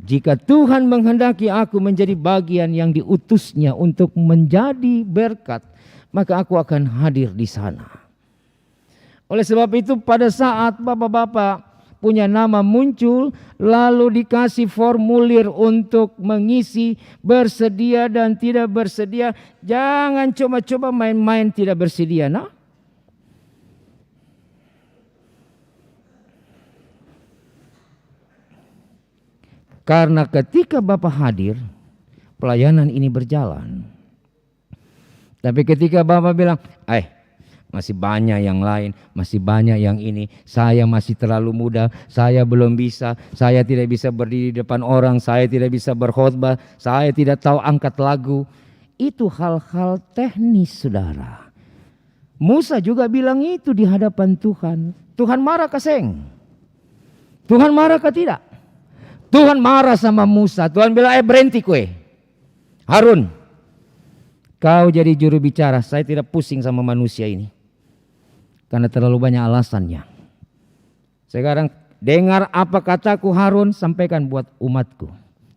Jika Tuhan menghendaki aku menjadi bagian yang diutusnya untuk menjadi berkat, maka aku akan hadir di sana. Oleh sebab itu pada saat bapak-bapak punya nama muncul, lalu dikasih formulir untuk mengisi bersedia dan tidak bersedia, jangan coba-coba main-main tidak bersedia. Nah, karena ketika Bapak hadir, pelayanan ini berjalan. Tapi ketika Bapak bilang, masih banyak yang lain, masih banyak yang ini, saya masih terlalu muda, saya belum bisa, saya tidak bisa berdiri di depan orang, saya tidak bisa berkhotbah, saya tidak tahu angkat lagu. Itu hal-hal teknis, saudara. Musa juga bilang itu di hadapan Tuhan. Tuhan marah ke seng? Tuhan marah ke tidak? Tuhan marah sama Musa. Tuhan bilang, berhenti kue. Harun, kau jadi juru bicara. Saya tidak pusing sama manusia ini. Karena terlalu banyak alasannya. Sekarang dengar apa kataku Harun, sampaikan buat umatku.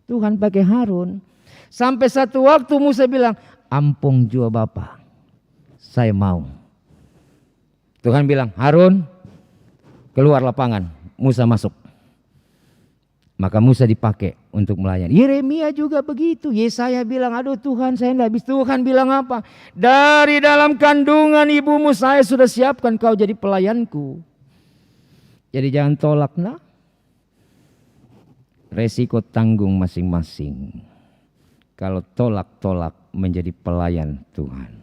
Tuhan pakai Harun. Sampai satu waktu Musa bilang, ampun jua Bapa, saya mau. Tuhan bilang, Harun, keluar lapangan. Musa masuk. Maka Musa dipakai untuk melayani. Yeremia juga begitu. Yesaya bilang, aduh Tuhan saya tidak bisa. Tuhan bilang apa? Dari dalam kandungan ibumu saya sudah siapkan kau jadi pelayanku. Jadi jangan tolak, nah. Resiko tanggung masing-masing. Kalau tolak-tolak menjadi pelayan Tuhan.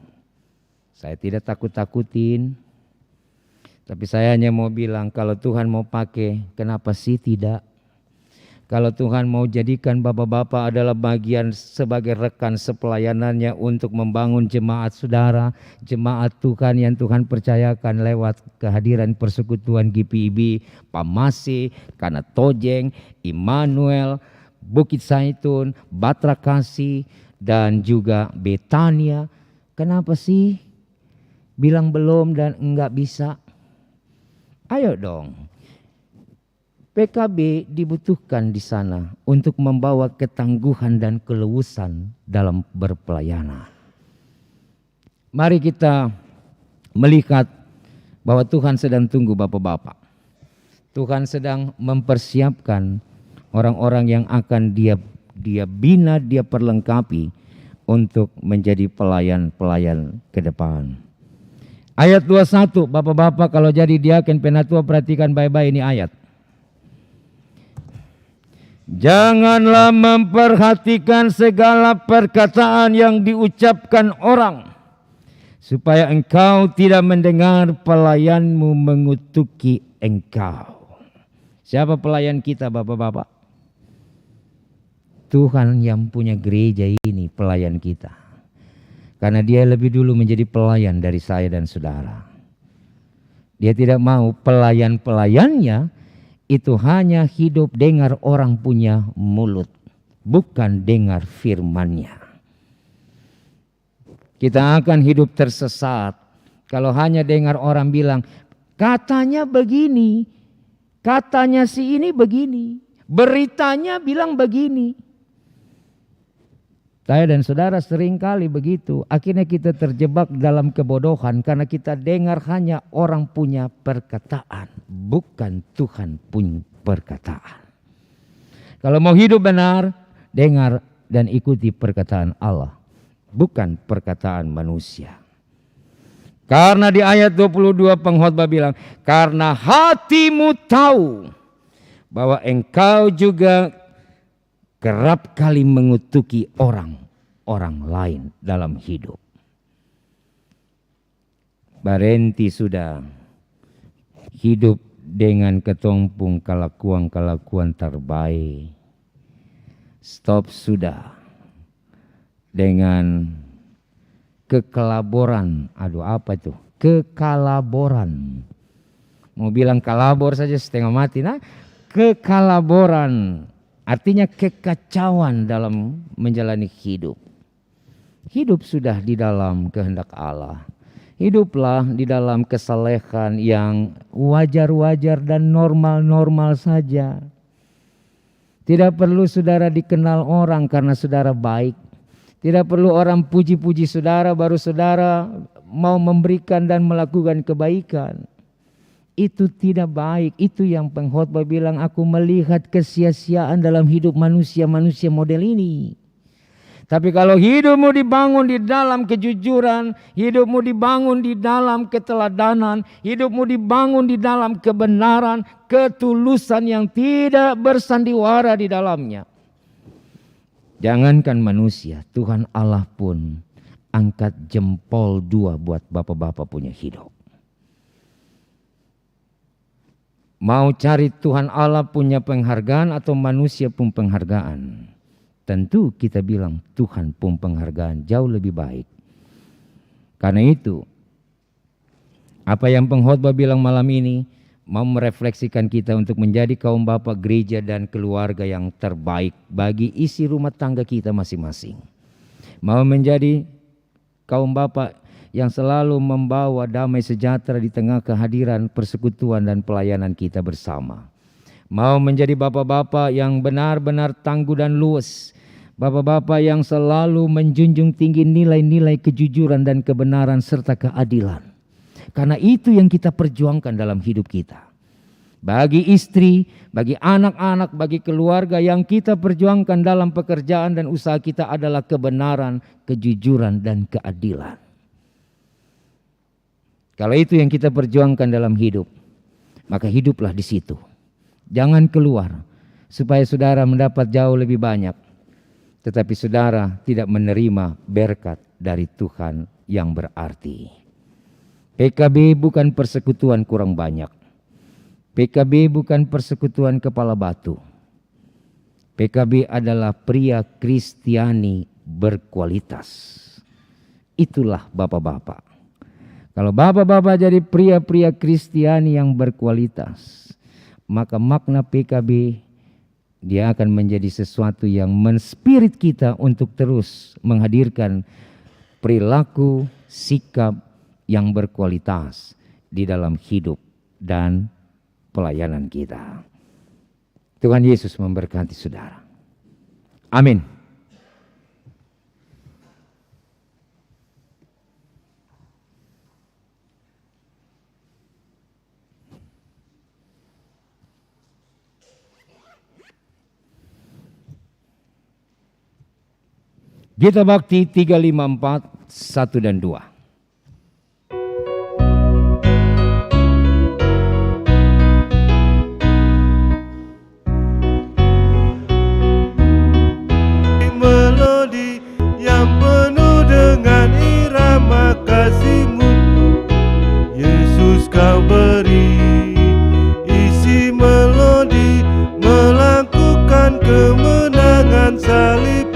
Saya tidak takut-takutin. Tapi saya hanya mau bilang, kalau Tuhan mau pakai, kenapa sih tidak? Kalau Tuhan mau jadikan bapak-bapak adalah bagian sebagai rekan sepelayanannya untuk membangun jemaat saudara, jemaat Tuhan yang Tuhan percayakan lewat kehadiran persekutuan GPIB, Pamase, Kanatojeng, Immanuel, Bukit Zaitun, Batra Kasih, dan juga Betania. Kenapa sih bilang belum dan enggak bisa? Ayo dong. PKB dibutuhkan di sana untuk membawa ketangguhan dan keluasan dalam berpelayanan. Mari kita melihat bahwa Tuhan sedang tunggu bapak-bapak. Tuhan sedang mempersiapkan orang-orang yang akan dia bina, dia perlengkapi untuk menjadi pelayan-pelayan ke depan. Ayat 21, bapak-bapak kalau jadi diaken penatua perhatikan baik-baik ini ayat. Janganlah memperhatikan segala perkataan yang diucapkan orang, supaya engkau tidak mendengar pelayanmu mengutuki engkau. Siapa pelayan kita bapak-bapak? Tuhan yang punya gereja ini pelayan kita. Karena dia lebih dulu menjadi pelayan dari saya dan saudara. Dia tidak mau pelayan-pelayannya itu hanya hidup dengar orang punya mulut, bukan dengar firman-Nya. Kita akan hidup tersesat kalau hanya dengar orang bilang, katanya begini, katanya si ini begini, beritanya bilang begini. Saya dan saudara seringkali begitu. Akhirnya kita terjebak dalam kebodohan karena kita dengar hanya orang punya perkataan, bukan Tuhan punya perkataan. Kalau mau hidup benar, dengar dan ikuti perkataan Allah, bukan perkataan manusia. Karena di ayat 22 pengkhotbah bilang, karena hatimu tahu bahwa engkau juga kerap kali mengutuki orang lain dalam hidup. Barenti sudah hidup dengan ketompung kelakuan terbaik. Stop sudah dengan kekelaboran. Aduh, apa itu? Kekalaboran. Mau bilang kalabor saja setengah mati. Nah, kekalaboran artinya kekacauan dalam menjalani hidup. Hidup sudah di dalam kehendak Allah. Hiduplah di dalam kesalehan yang wajar-wajar dan normal-normal saja. Tidak perlu saudara dikenal orang karena saudara baik. Tidak perlu orang puji-puji saudara baru saudara mau memberikan dan melakukan kebaikan. Itu tidak baik. Itu yang pengkhotbah bilang, aku melihat kesia-siaan dalam hidup manusia-manusia model ini. Tapi kalau hidupmu dibangun di dalam kejujuran, hidupmu dibangun di dalam keteladanan, hidupmu dibangun di dalam kebenaran, ketulusan yang tidak bersandiwara di dalamnya. Jangankan manusia, Tuhan Allah pun angkat jempol 2 buat bapak-bapak punya hidup. Mau cari Tuhan Allah punya penghargaan atau manusia pun penghargaan? Tentu kita bilang Tuhan pun penghargaan jauh lebih baik. Karena itu, apa yang pengkhotbah bilang malam ini mau merefleksikan kita untuk menjadi kaum bapak gereja dan keluarga yang terbaik bagi isi rumah tangga kita masing-masing. Mau menjadi kaum bapak yang selalu membawa damai sejahtera di tengah kehadiran persekutuan dan pelayanan kita bersama. Mau menjadi bapak-bapak yang benar-benar tangguh dan luwes. Bapak-bapak yang selalu menjunjung tinggi nilai-nilai kejujuran dan kebenaran serta keadilan. Karena itu yang kita perjuangkan dalam hidup kita. Bagi istri, bagi anak-anak, bagi keluarga yang kita perjuangkan dalam pekerjaan dan usaha kita adalah kebenaran, kejujuran dan keadilan. Kalau itu yang kita perjuangkan dalam hidup, maka hiduplah di situ. Jangan keluar supaya saudara mendapat jauh lebih banyak. Tetapi saudara tidak menerima berkat dari Tuhan yang berarti. PKB bukan persekutuan kurang banyak. PKB bukan persekutuan kepala batu. PKB adalah pria Kristiani berkualitas. Itulah bapak-bapak. Kalau bapak-bapak jadi pria-pria Kristiani yang berkualitas, maka makna PKB dia akan menjadi sesuatu yang menspirit kita untuk terus menghadirkan perilaku, sikap yang berkualitas di dalam hidup dan pelayanan kita. Tuhan Yesus memberkati saudara. Amin. Gita Bakti 354, 1 dan 2. Melodi yang penuh dengan irama kasih-Mu, Yesus Kau beri isi melodi melakukan kemenangan salib.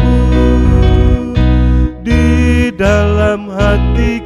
Dalam hati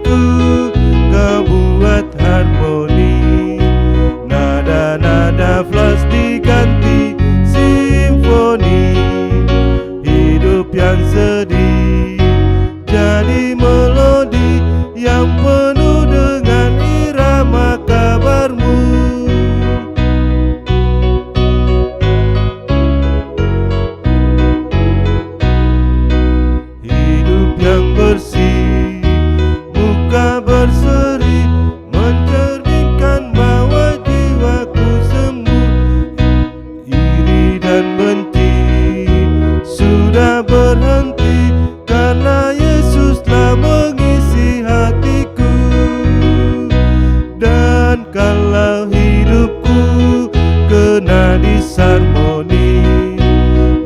disharmoni.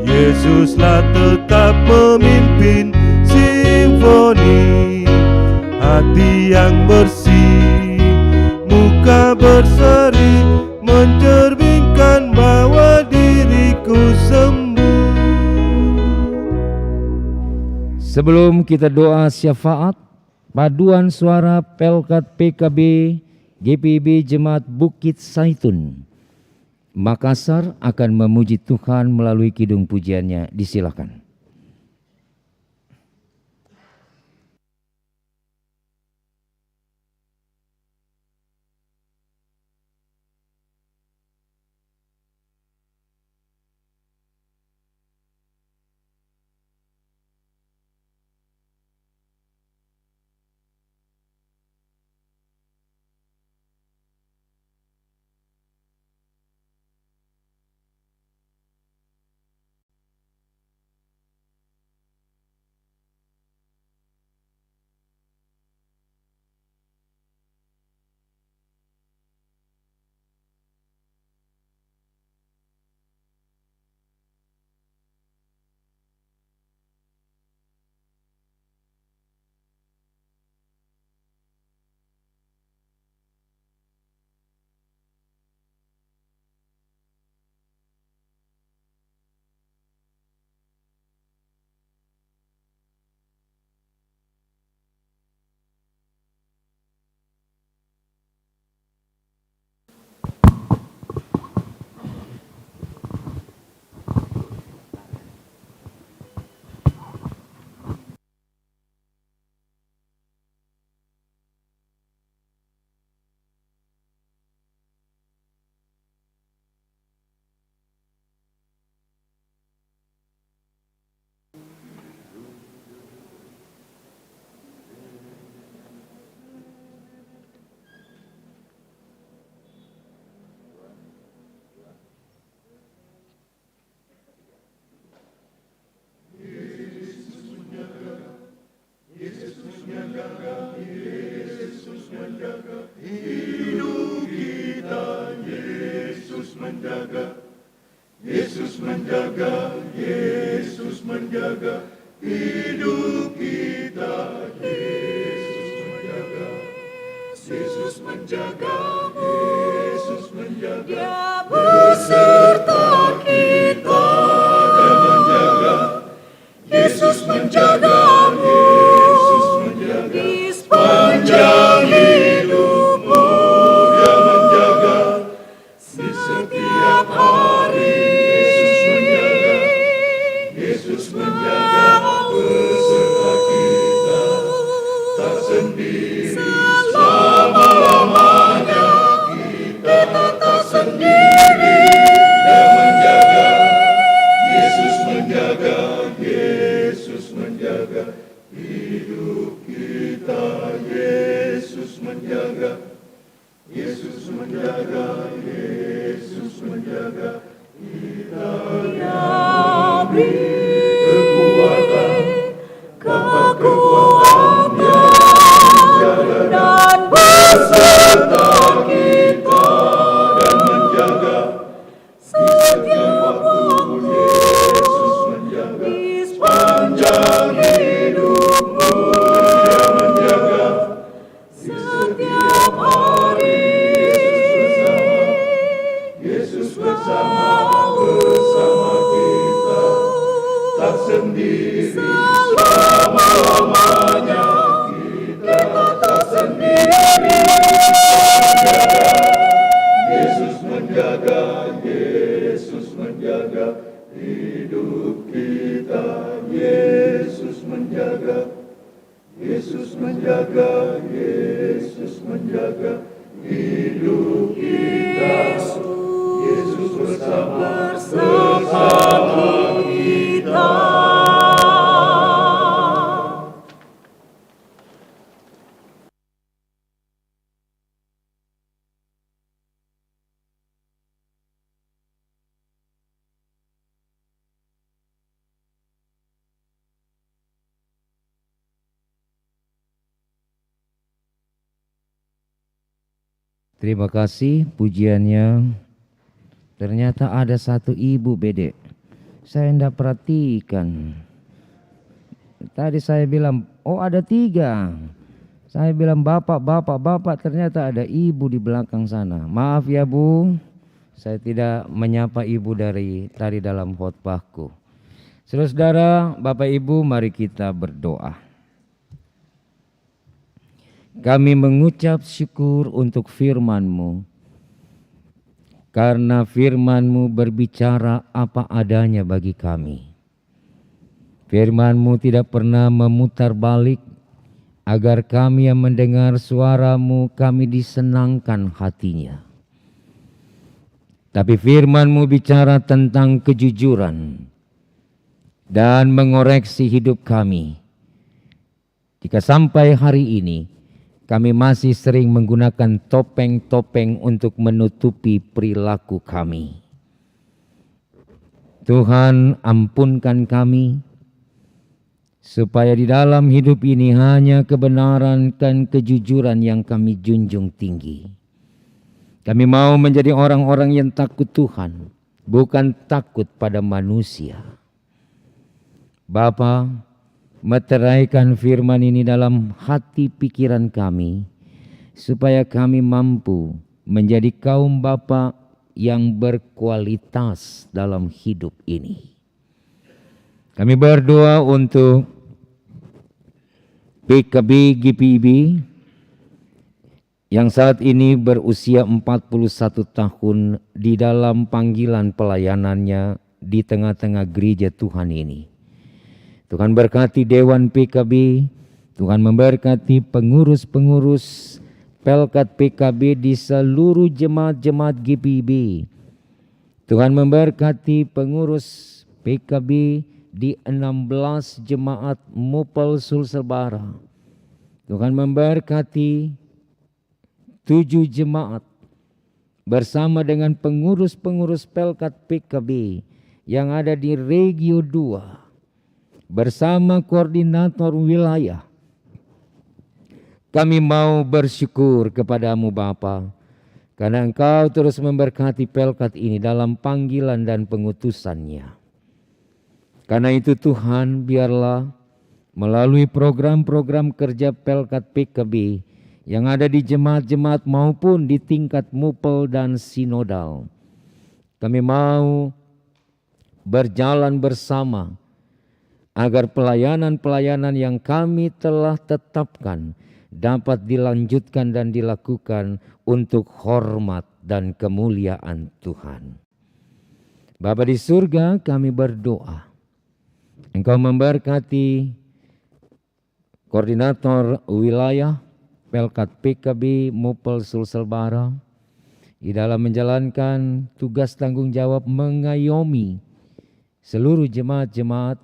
Yesuslah tetap memimpin simfoni. Hati yang bersih, muka berseri, mencerminkan bahwa diriku sembuh. Sebelum kita doa syafaat, paduan suara Pelkat PKB GPIB Jemaat Bukit Saitun Makassar akan memuji Tuhan melalui kidung pujiannya. Disilakan. Dia beserta kita. Yesus menjagamu di sepanjang hidupmu. Dia menjaga setiap hari. Yesus menjaga beserta kita, tak sendiri selama-lamanya. Kita tak sendiri. Dia menjaga, Yesus menjaga, Yesus menjaga hidup kita. Yesus menjaga, Yesus menjaga, Yesus menjaga kita. Dia beri kekuatan dan beserta kita dan menjaga setiap waktu. Yesus menjaga di sepanjang hidupmu. Dia menjaga setiap hari. Yesus bersama kita, tak sendiri selama-lamanya. Kita tak sendiri. Yesus menjaga, Yesus menjaga hidup kita. Yesus menjaga, Yesus menjaga, Yesus menjaga hidup kita. Yesus bersama kita. Terima kasih pujiannya Ternyata ada satu ibu bedek. Saya tidak perhatikan. Tadi saya bilang, oh ada 3. Saya bilang bapak, ternyata ada ibu di belakang sana. Maaf ya Bu, saya tidak menyapa ibu dari tadi dalam khotbahku. Saudara-saudara, Bapak Ibu, mari kita berdoa. Kami mengucap syukur untuk firman-Mu, karena firman-Mu berbicara apa adanya bagi kami. Firman-Mu tidak pernah memutar balik, agar kami yang mendengar suara-Mu kami disenangkan hatinya. Tapi firman-Mu bicara tentang kejujuran dan mengoreksi hidup kami. Jika sampai hari ini kami masih sering menggunakan topeng-topeng untuk menutupi perilaku kami. Tuhan, ampunkan kami, supaya di dalam hidup ini hanya kebenaran dan kejujuran yang kami junjung tinggi. Kami mau menjadi orang-orang yang takut Tuhan, bukan takut pada manusia. Bapa, meteraikan firman ini dalam hati pikiran kami, supaya kami mampu menjadi kaum Bapa yang berkualitas dalam hidup ini. Kami berdoa untuk PKB GPIB yang saat ini berusia 41 tahun di dalam panggilan pelayanannya di tengah-tengah gereja Tuhan ini. Tuhan berkati Dewan PKB, Tuhan memberkati pengurus-pengurus Pelkat PKB di seluruh jemaat-jemaat GPIB. Tuhan memberkati pengurus PKB di 16 jemaat Mupel Sulselbara. Tuhan memberkati 7 jemaat bersama dengan pengurus-pengurus Pelkat PKB yang ada di Regio 2 bersama koordinator wilayah. Kami mau bersyukur kepadamu Bapa, karena Engkau terus memberkati Pelkat ini dalam panggilan dan pengutusannya. Karena itu Tuhan, biarlah melalui program-program kerja Pelkat PKB yang ada di jemaat-jemaat maupun di tingkat mupel dan sinodal, kami mau berjalan bersama agar pelayanan-pelayanan yang kami telah tetapkan dapat dilanjutkan dan dilakukan untuk hormat dan kemuliaan Tuhan. Bapa di surga, kami berdoa Engkau memberkati koordinator wilayah Pelkat PKB Mupel Sulselbara di dalam menjalankan tugas tanggung jawab mengayomi seluruh jemaat-jemaat,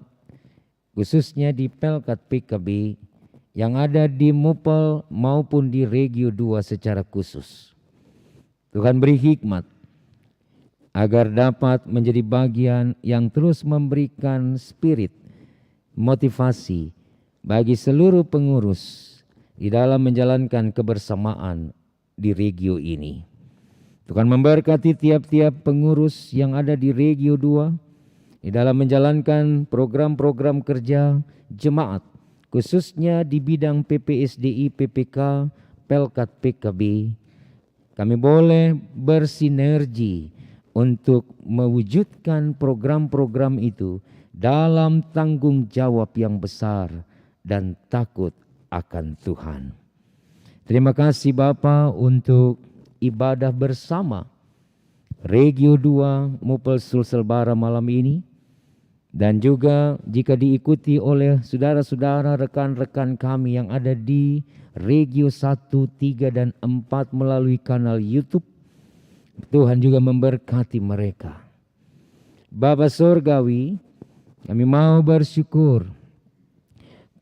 khususnya di Pelkat PKB yang ada di Mupel maupun di Regio 2 secara khusus. Tuhan beri hikmat agar dapat menjadi bagian yang terus memberikan spirit, motivasi bagi seluruh pengurus di dalam menjalankan kebersamaan di Regio ini. Tuhan memberkati tiap-tiap pengurus yang ada di Regio 2 di dalam menjalankan program-program kerja jemaat, khususnya di bidang PPSDI, PPK, Pelkat PKB. Kami boleh bersinergi untuk mewujudkan program-program itu dalam tanggung jawab yang besar dan takut akan Tuhan. Terima kasih Bapa untuk ibadah bersama Regio 2 Mupel Sulselbara malam ini, dan juga jika diikuti oleh saudara-saudara rekan-rekan kami yang ada di Regio 1, 3, dan 4 melalui kanal YouTube. Tuhan juga memberkati mereka. Bapa Surgawi, kami mau bersyukur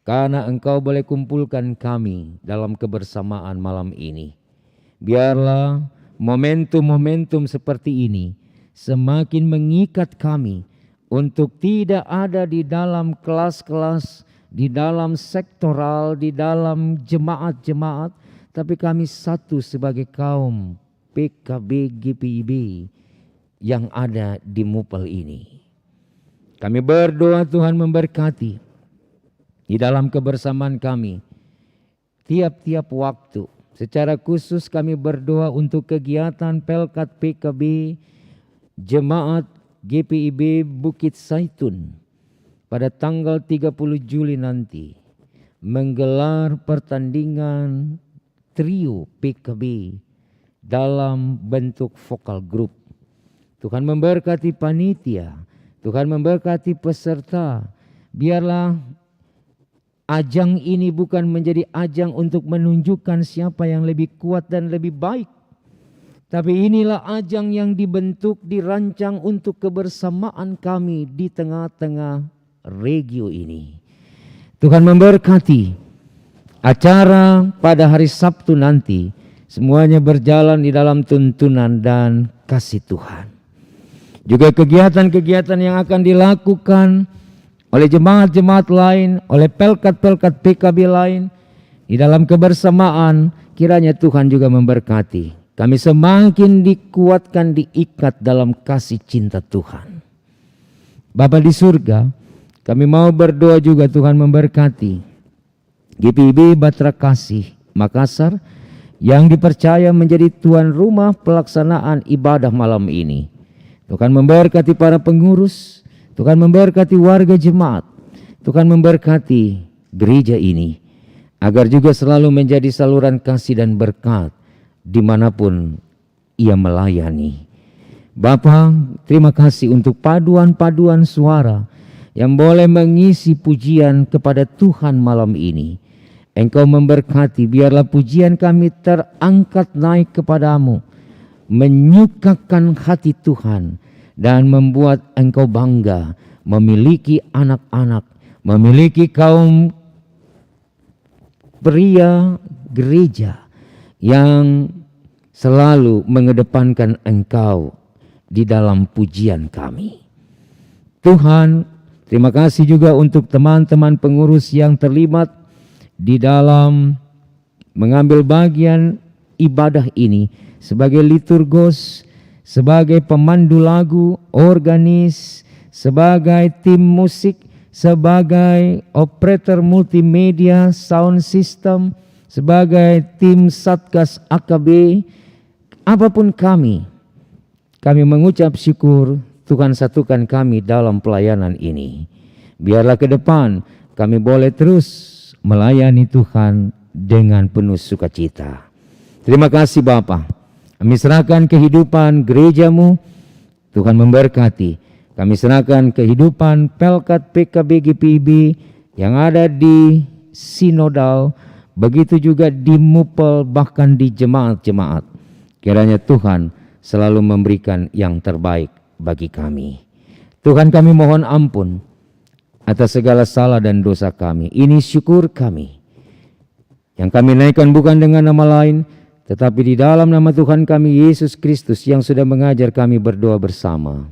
karena Engkau boleh kumpulkan kami dalam kebersamaan malam ini. Biarlah momentum-momentum seperti ini semakin mengikat kami untuk tidak ada di dalam kelas-kelas, di dalam sektoral, di dalam jemaat-jemaat, tapi kami satu sebagai kaum PKB GPIB yang ada di Mupel ini. Kami berdoa Tuhan memberkati di dalam kebersamaan kami tiap-tiap waktu. Secara khusus kami berdoa untuk kegiatan Pelkat PKB Jemaat GPIB Bukit Saitun pada tanggal 30 Juli nanti menggelar pertandingan trio PKB dalam bentuk vokal group. Tuhan memberkati panitia, Tuhan memberkati peserta. Biarlah ajang ini bukan menjadi ajang untuk menunjukkan siapa yang lebih kuat dan lebih baik. Tapi inilah ajang yang dibentuk, dirancang untuk kebersamaan kami di tengah-tengah regio ini. Tuhan memberkati acara pada hari Sabtu nanti. Semuanya berjalan di dalam tuntunan dan kasih Tuhan. Juga kegiatan-kegiatan yang akan dilakukan oleh jemaat-jemaat lain, oleh pelkat-pelkat PKB lain, di dalam kebersamaan kiranya Tuhan juga memberkati. Kami semakin dikuatkan, diikat dalam kasih cinta Tuhan. Bapa di surga, kami mau berdoa juga Tuhan memberkati GPIB Batra Kasih Makassar yang dipercaya menjadi tuan rumah pelaksanaan ibadah malam ini. Tuhan memberkati para pengurus, Tuhan memberkati warga jemaat, Tuhan memberkati gereja ini, agar juga selalu menjadi saluran kasih dan berkat dimanapun ia melayani. Bapa, terima kasih untuk paduan-paduan suara yang boleh mengisi pujian kepada Tuhan malam ini. Engkau memberkati, biarlah pujian kami terangkat naik kepadamu, menyukakan hati Tuhan, dan membuat Engkau bangga memiliki anak-anak, memiliki kaum pria gereja yang selalu mengedepankan Engkau di dalam pujian kami. Tuhan, terima kasih juga untuk teman-teman pengurus yang terlibat di dalam mengambil bagian ibadah ini sebagai liturgos, sebagai pemandu lagu, organis, sebagai tim musik, sebagai operator multimedia, sound system, sebagai tim Satgas AKB, apapun kami mengucap syukur Tuhan satukan kami dalam pelayanan ini. Biarlah ke depan kami boleh terus melayani Tuhan dengan penuh sukacita. Terima kasih Bapa. Kami serahkan kehidupan gerejamu, Tuhan memberkati. Kami serahkan kehidupan Pelkat PKB GPIB yang ada di Sinodal, begitu juga di Mupel, bahkan di jemaat-jemaat. Kiranya Tuhan selalu memberikan yang terbaik bagi kami. Tuhan, kami mohon ampun atas segala salah dan dosa kami. Ini syukur kami yang kami naikkan bukan dengan nama lain, tetapi di dalam nama Tuhan kami Yesus Kristus yang sudah mengajar kami berdoa bersama.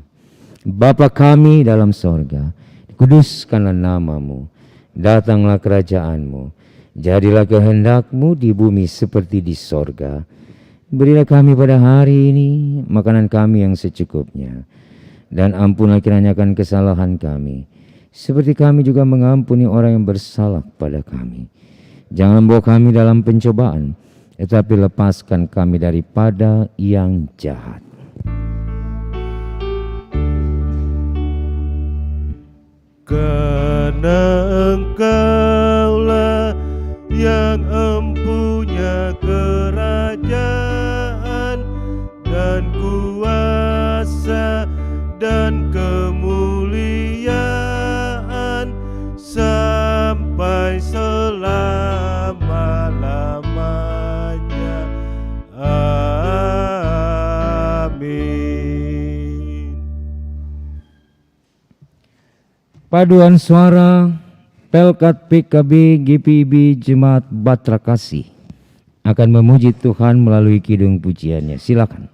Bapa kami dalam sorga, dikuduskanlah namamu, datanglah kerajaanmu, jadilah kehendakmu di bumi seperti di sorga. Berilah kami pada hari ini makanan kami yang secukupnya, dan ampunlah kiranya akan kesalahan kami, seperti kami juga mengampuni orang yang bersalah pada kami. Jangan bawa kami dalam pencobaan, tetapi lepaskan kami daripada yang jahat. Karena Engkaulah yang empunya kerajaan dan kuasa dan kemuliaan sampai selama-lamanya. Amin. Paduan suara Pelkat PKB GPIB Jemaat Batra Kasih akan memuji Tuhan melalui kidung pujiannya. Silakan.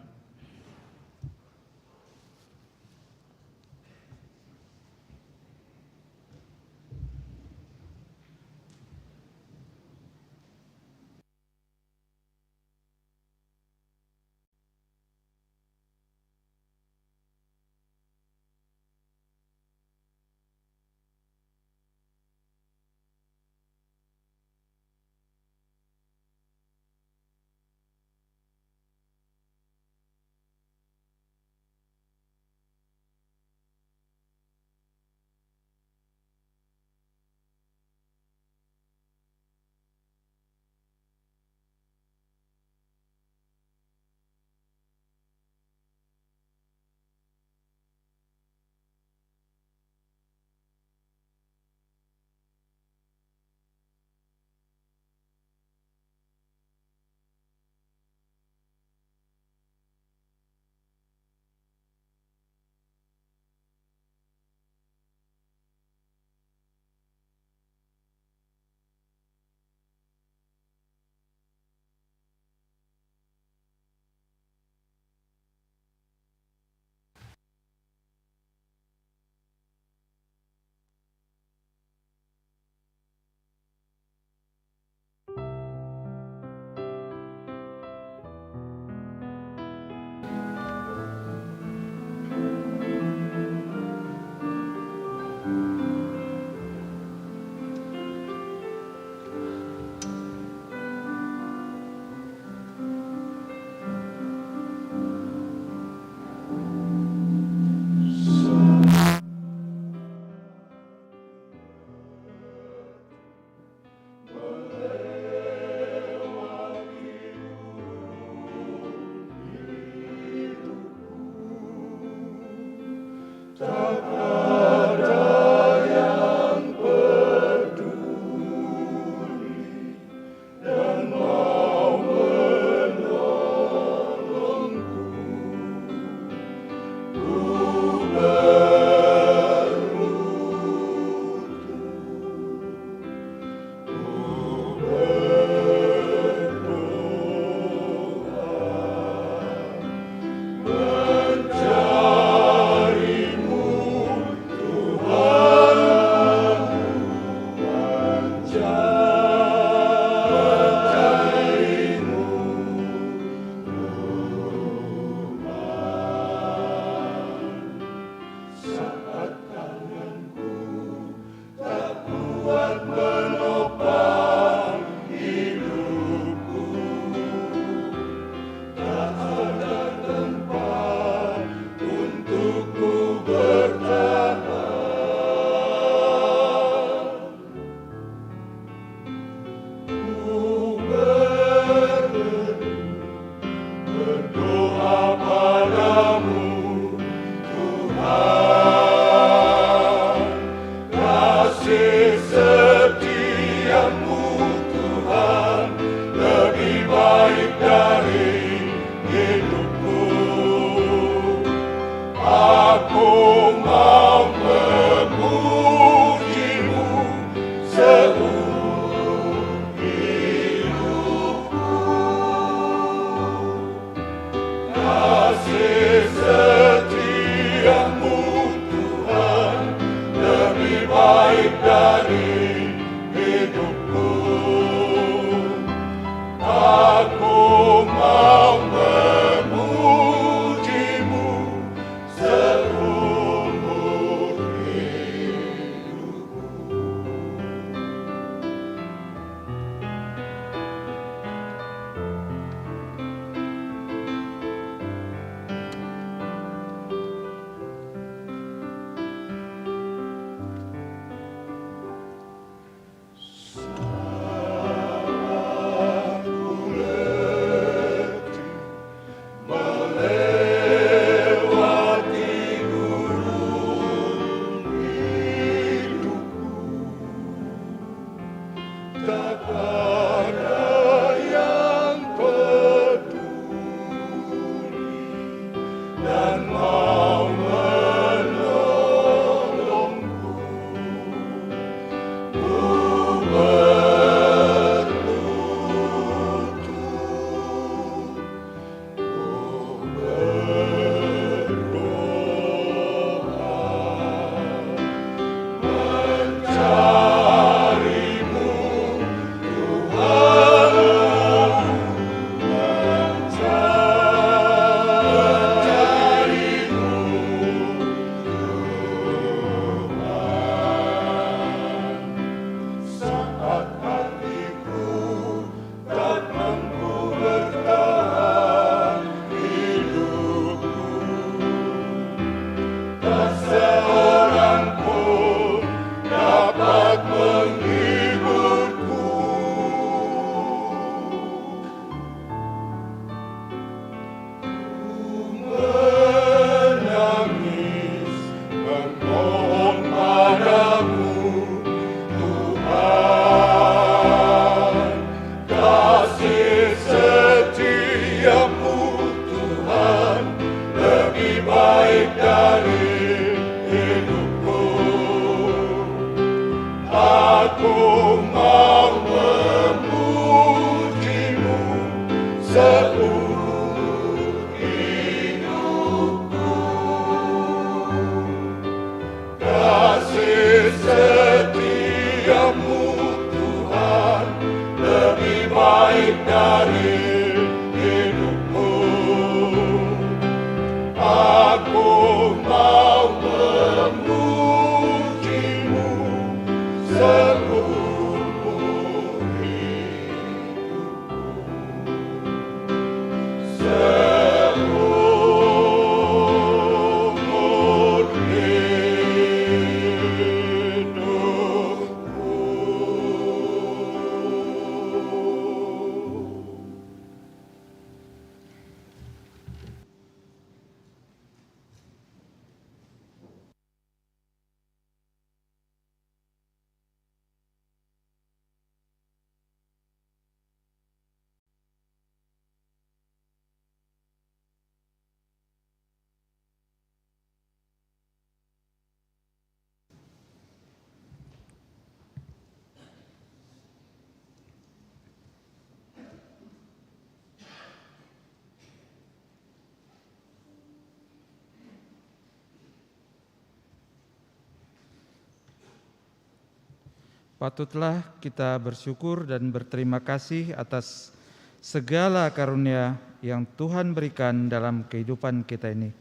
Patutlah kita bersyukur dan berterima kasih atas segala karunia yang Tuhan berikan dalam kehidupan kita ini.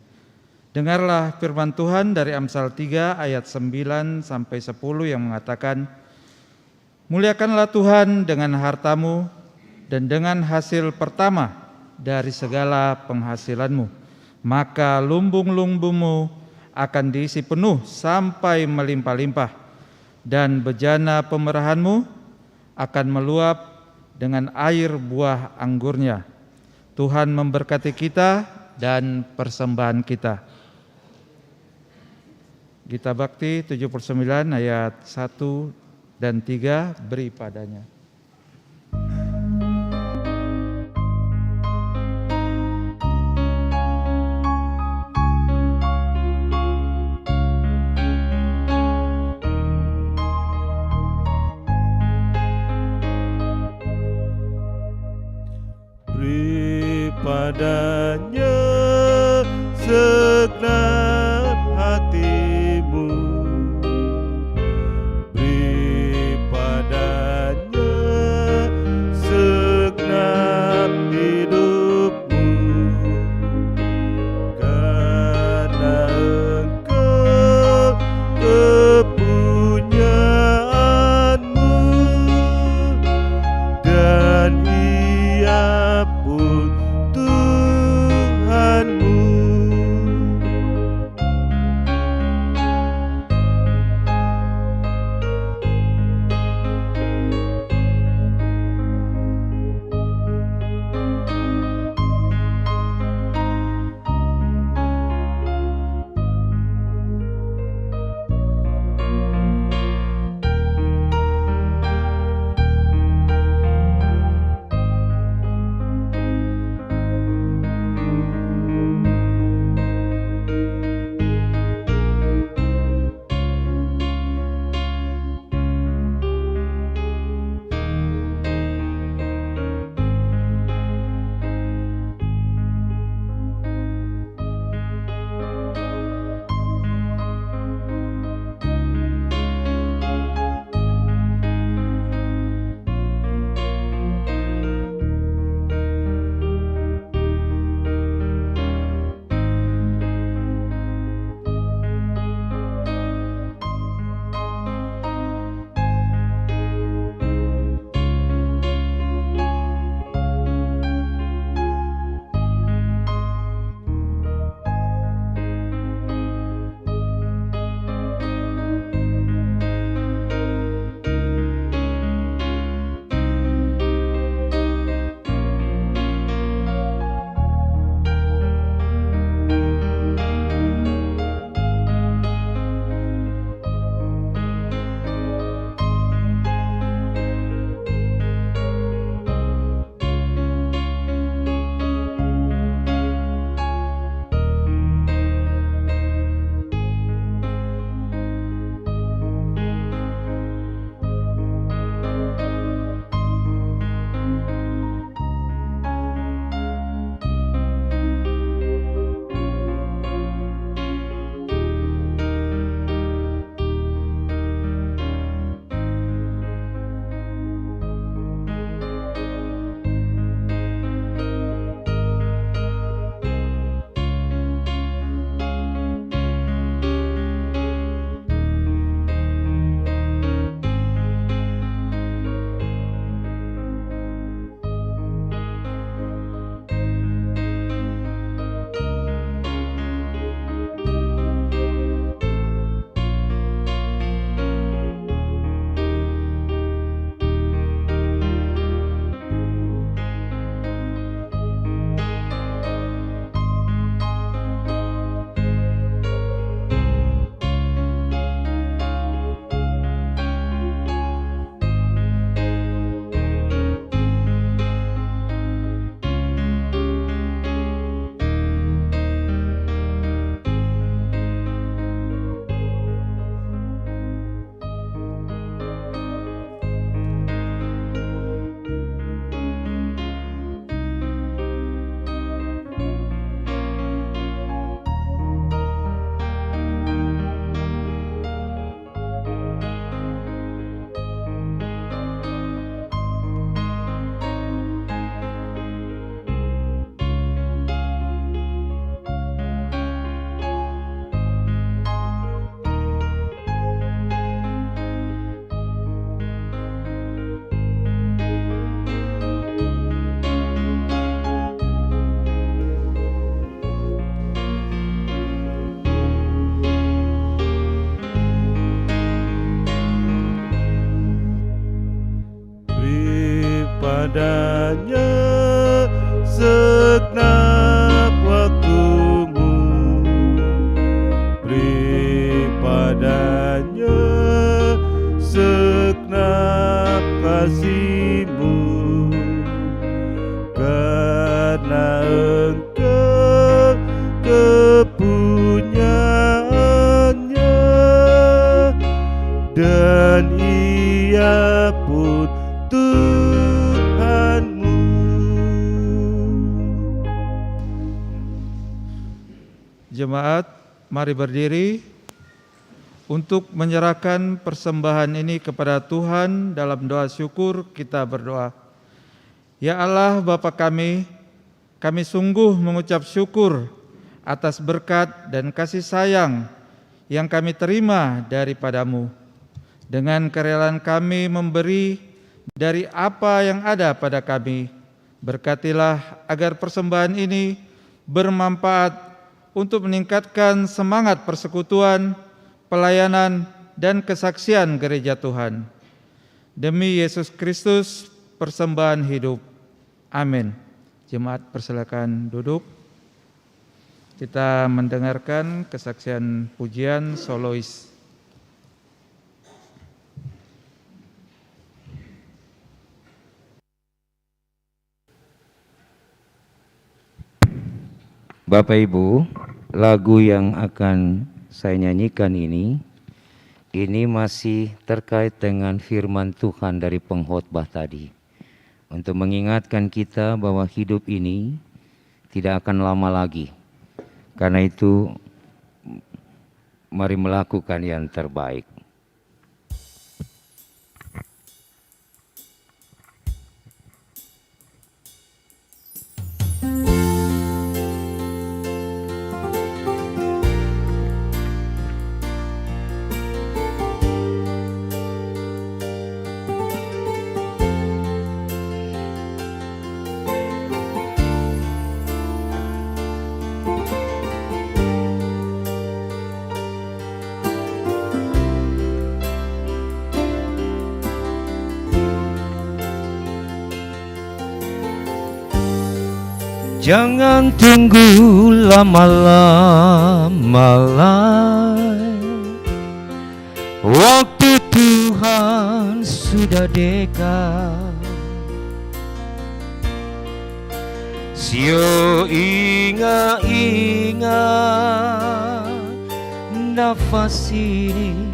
Dengarlah firman Tuhan dari Amsal 3 ayat 9 sampai 10 yang mengatakan, "Muliakanlah Tuhan dengan hartamu dan dengan hasil pertama dari segala penghasilanmu, maka lumbung-lumbungmu akan diisi penuh sampai melimpah-limpah, dan bejana pemerahanmu akan meluap dengan air buah anggurnya." Tuhan memberkati kita dan persembahan kita. Gita Bakti 79 ayat 1 dan 3 beri padanya. Beri padanya segenap hatimu, beri padanya padanya segenap waktumu, beri padanya segenap kasihmu, karena Engkau kepunyaannya dan Ia pun Tuhanmu. Jemaat, mari berdiri untuk menyerahkan persembahan ini kepada Tuhan. Dalam doa syukur kita berdoa. Ya Allah Bapa kami sungguh mengucap syukur atas berkat dan kasih sayang yang kami terima daripadamu. Dengan kerelaan kami memberi dari apa yang ada pada kami, berkatilah agar persembahan ini bermanfaat untuk meningkatkan semangat persekutuan, pelayanan, dan kesaksian gereja Tuhan. Demi Yesus Kristus, persembahan hidup. Amin. Jemaat persilakan duduk. Kita mendengarkan kesaksian pujian solois. Bapak Ibu, lagu yang akan saya nyanyikan ini masih terkait dengan firman Tuhan dari pengkhotbah tadi. Untuk mengingatkan kita bahwa hidup ini tidak akan lama lagi. Karena itu, mari melakukan yang terbaik. Jangan tunggu lama-lama lagi, waktu Tuhan sudah dekat. Sio ingat nafas ini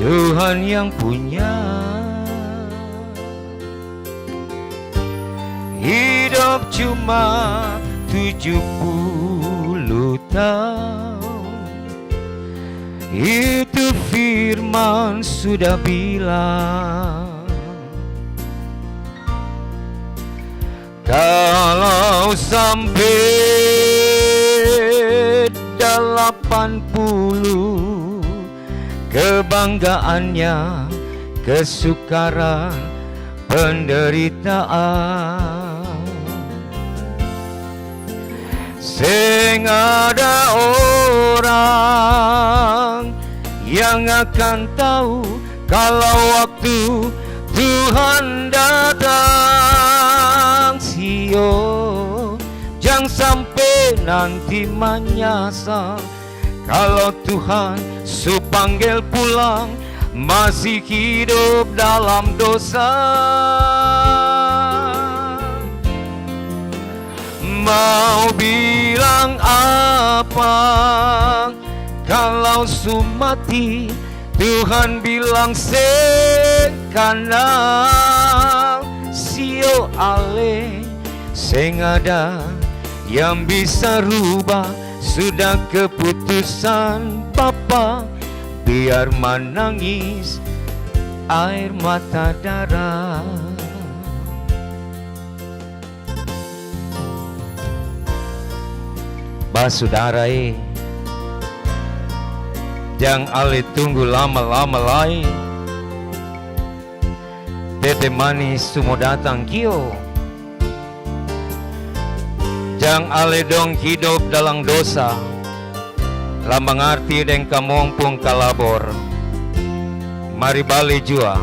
Tuhan yang punya. Hidup cuma 70 tahun, itu firman sudah bilang. Kalau sampai 80, kebanggaannya, kesukaran, penderitaan, sing ada orang yang akan tahu kalau waktu Tuhan datang. Sio, jangan sampai nanti menyesal kalau Tuhan panggil pulang masih hidup dalam dosa. Mau bilang apa kalau sumati Tuhan bilang sekarang. Sio ale sing ada yang bisa rubah, sudah keputusan Bapa. Biar menangis air mata darah. Saudara, jangan ale tunggu lama-lama lagi. Tete manis semua datang kio. Jangan ale dong hidup dalam dosa. Lambang arti dan kamumpung kalabor. Mari balik jua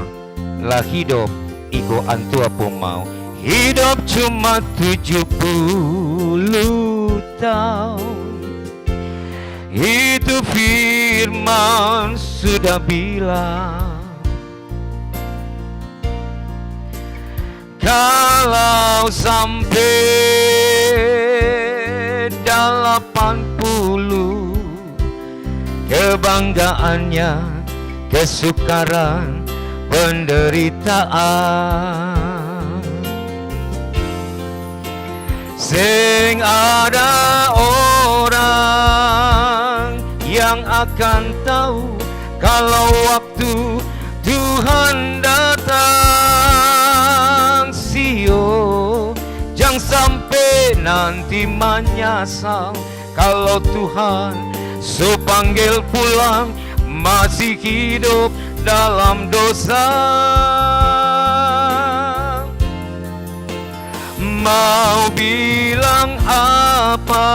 lah hidup iko antua pun mau. hidup cuma 70 tahun. Itu firman sudah bilang, kalau sampai 80, kebanggaannya, kesukaran, penderitaan, sing ada orang yang akan tahu kalau waktu Tuhan datang. Sio, jangan sampai nanti menyesal kalau Tuhan panggil pulang masih hidup dalam dosa. Mau bilang apa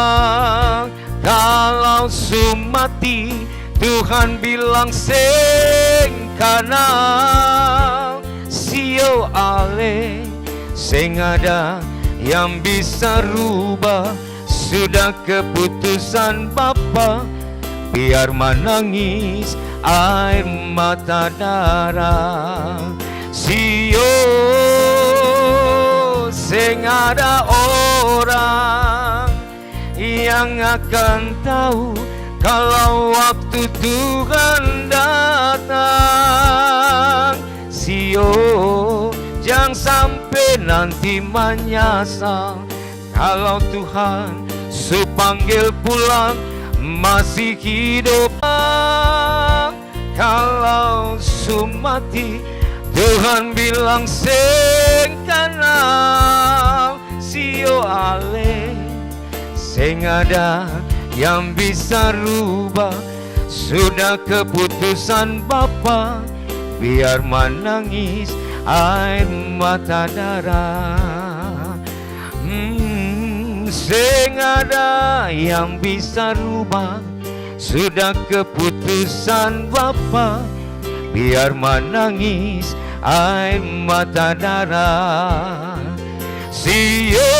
kalau sumati, Tuhan bilang sing kanal. Sio ale sing ada yang bisa rubah, sudah keputusan Bapa. Biar menangis air mata darah. Sio sing ada orang yang akan tahu kalau waktu Tuhan datang. Sio, jangan sampai nanti menyesal kalau Tuhan panggil pulang masih hidup. Kalau sumati, Tuhan bilang sing kanal. Sio ale sing ada yang bisa rubah, sudah keputusan Bapa. Biar menangis air mata darah. Sing ada yang bisa rubah, sudah keputusan Bapa. Biar menangis air mata darah. Sio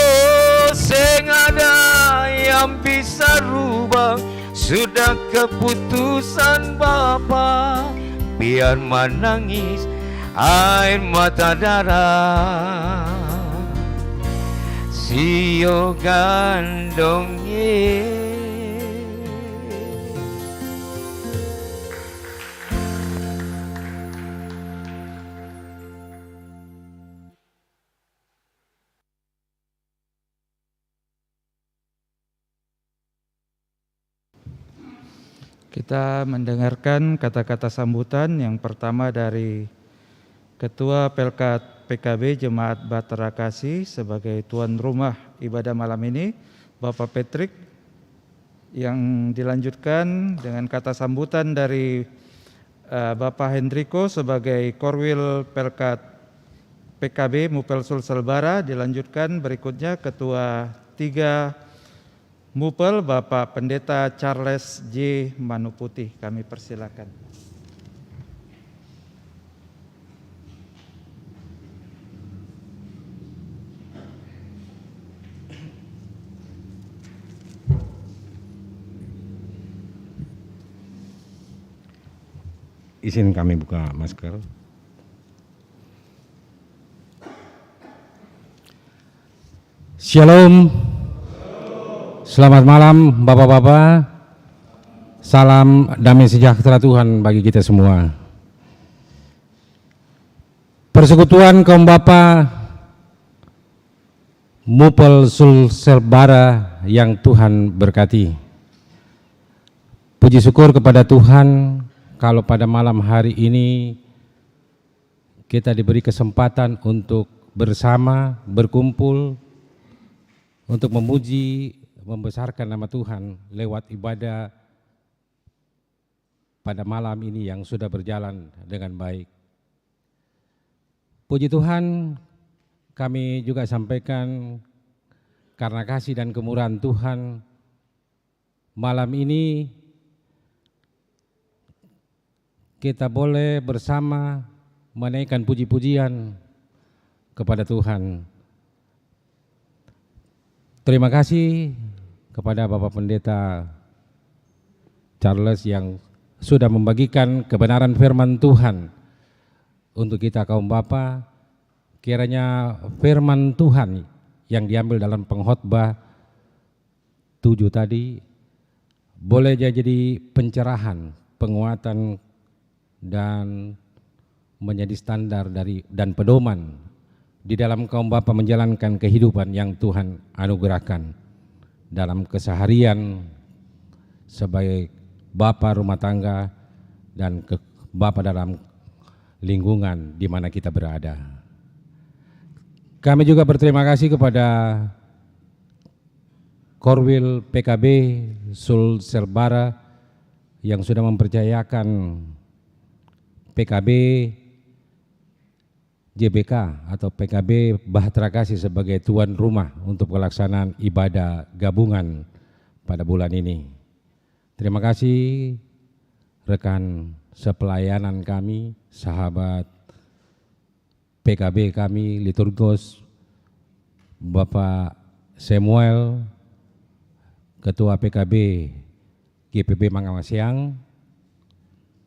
sing ada yang bisa rubah, sudah keputusan Bapa. Biar menangis air mata darah. Sio gandongnya. Kita mendengarkan kata-kata sambutan yang pertama dari Ketua Pelkat PKB Jemaat Bahtera Kasih sebagai tuan rumah ibadah malam ini, Bapak Patrick, yang dilanjutkan dengan kata sambutan dari Bapak Hendriko sebagai Korwil Pelkat PKB Mupel Sulsel Bara. Dilanjutkan berikutnya Ketua 3 Mupel Bapak Pendeta Charles J. Manuputih. Kami persilakan. Izin kami buka masker. Shalom. Selamat malam Bapak-Bapak. Salam damai sejahtera Tuhan bagi kita semua. Persekutuan kaum Bapa Mupel Sulsel Bara yang Tuhan berkati. Puji syukur kepada Tuhan kalau pada malam hari ini kita diberi kesempatan untuk bersama berkumpul untuk memuji, membesarkan nama Tuhan lewat ibadah pada malam ini yang sudah berjalan dengan baik. Puji Tuhan, kami juga sampaikan karena kasih dan kemurahan Tuhan, malam ini kita boleh bersama menaikkan puji-pujian kepada Tuhan Terima kasih kepada Bapak Pendeta Charles yang sudah membagikan kebenaran firman Tuhan untuk kita kaum Bapa. Kiranya firman Tuhan yang diambil dalam pengkhotbah 7 tadi boleh jadi pencerahan, penguatan, dan menjadi standar dan pedoman di dalam kaum Bapa menjalankan kehidupan yang Tuhan anugerahkan dalam keseharian sebagai Bapa rumah tangga dan Bapa dalam lingkungan di mana kita berada. Kami juga berterima kasih kepada Korwil PKB Sulsel Bara yang sudah mempercayakan PKB JBK atau PKB Bahtera Kasih sebagai tuan rumah untuk pelaksanaan ibadah gabungan pada bulan ini. Terima kasih rekan sepelayanan kami, sahabat PKB kami, liturgos, Bapak Samuel, Ketua PKB GPB Mangawasiang,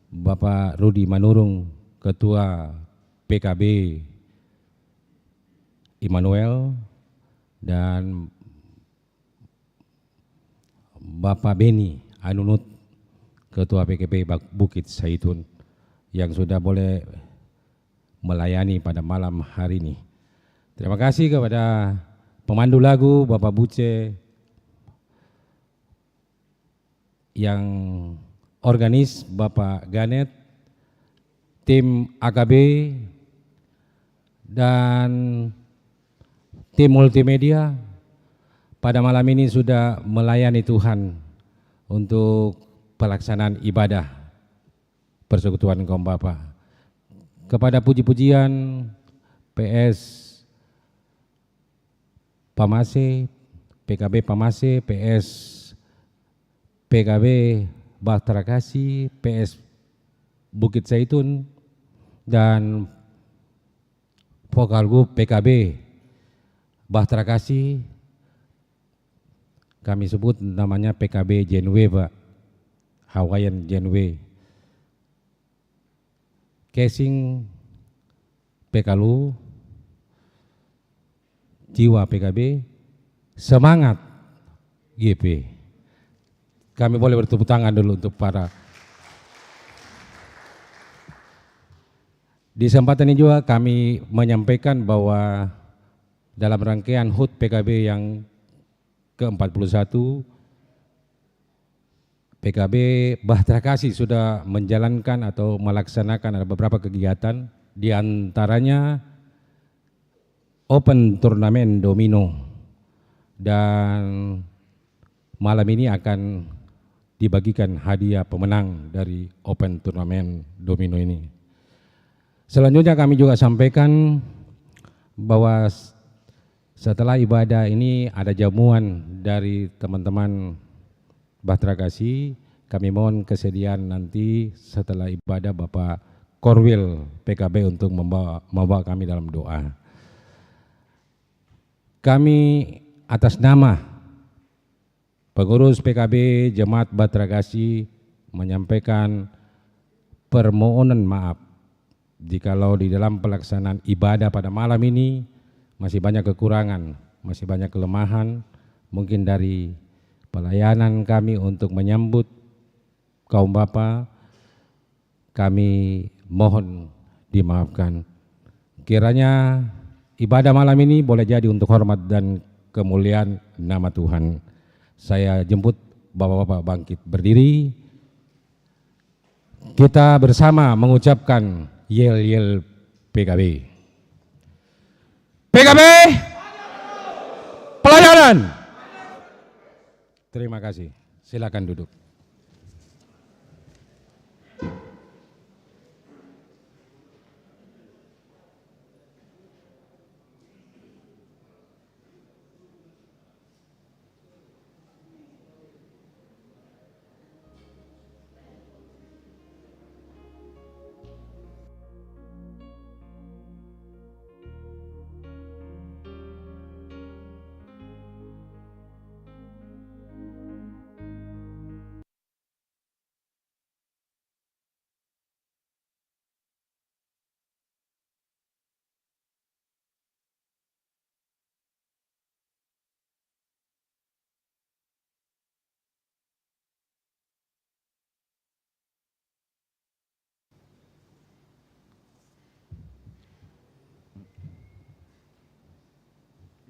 Bapak Rudi Manurung, Ketua PKB Immanuel, dan Bapak Beni Anunut, Ketua PKB Bukit Saitun, yang sudah boleh melayani pada malam hari ini. Terima kasih kepada pemandu lagu Bapak Buce, yang organis Bapak Ganet, tim AKB, dan tim multimedia pada malam ini sudah melayani Tuhan untuk pelaksanaan ibadah persekutuan kaum Bapa. Kepada puji-pujian PS Pamase, PKB Pamase, PS PKB Bahtera Kasih, PS Bukit Saitun, dan vokal group PKB Bahtera Kasih, kami sebut namanya PKB Genwe, Pak, Hawaiian Genwe. Casing PKLU, jiwa PKB, semangat GP. Kami boleh bertepuk tangan dulu untuk para. Di kesempatan ini juga kami menyampaikan bahwa dalam rangkaian HUT PKB yang ke-41, PKB Bahtera Kasih sudah menjalankan atau melaksanakan ada beberapa kegiatan, di antaranya Open Turnamen Domino, dan malam ini akan dibagikan hadiah pemenang dari Open Turnamen Domino ini. Selanjutnya kami juga sampaikan bahwa setelah ibadah ini ada jamuan dari teman-teman Bahtera Kasih. Kami mohon kesediaan nanti setelah ibadah Bapak Korwil PKB untuk membawa kami dalam doa. Kami atas nama pengurus PKB Jemaat Bahtera Kasih menyampaikan permohonan maaf jikalau di dalam pelaksanaan ibadah pada malam ini masih banyak kekurangan, masih banyak kelemahan, mungkin dari pelayanan kami untuk menyambut kaum Bapa, kami mohon dimaafkan. Kiranya ibadah malam ini boleh jadi untuk hormat dan kemuliaan nama Tuhan. Saya jemput Bapak-bapak bangkit berdiri. Kita bersama mengucapkan yel-yel PKB. PKB pelayanan. Terima kasih. Silakan duduk.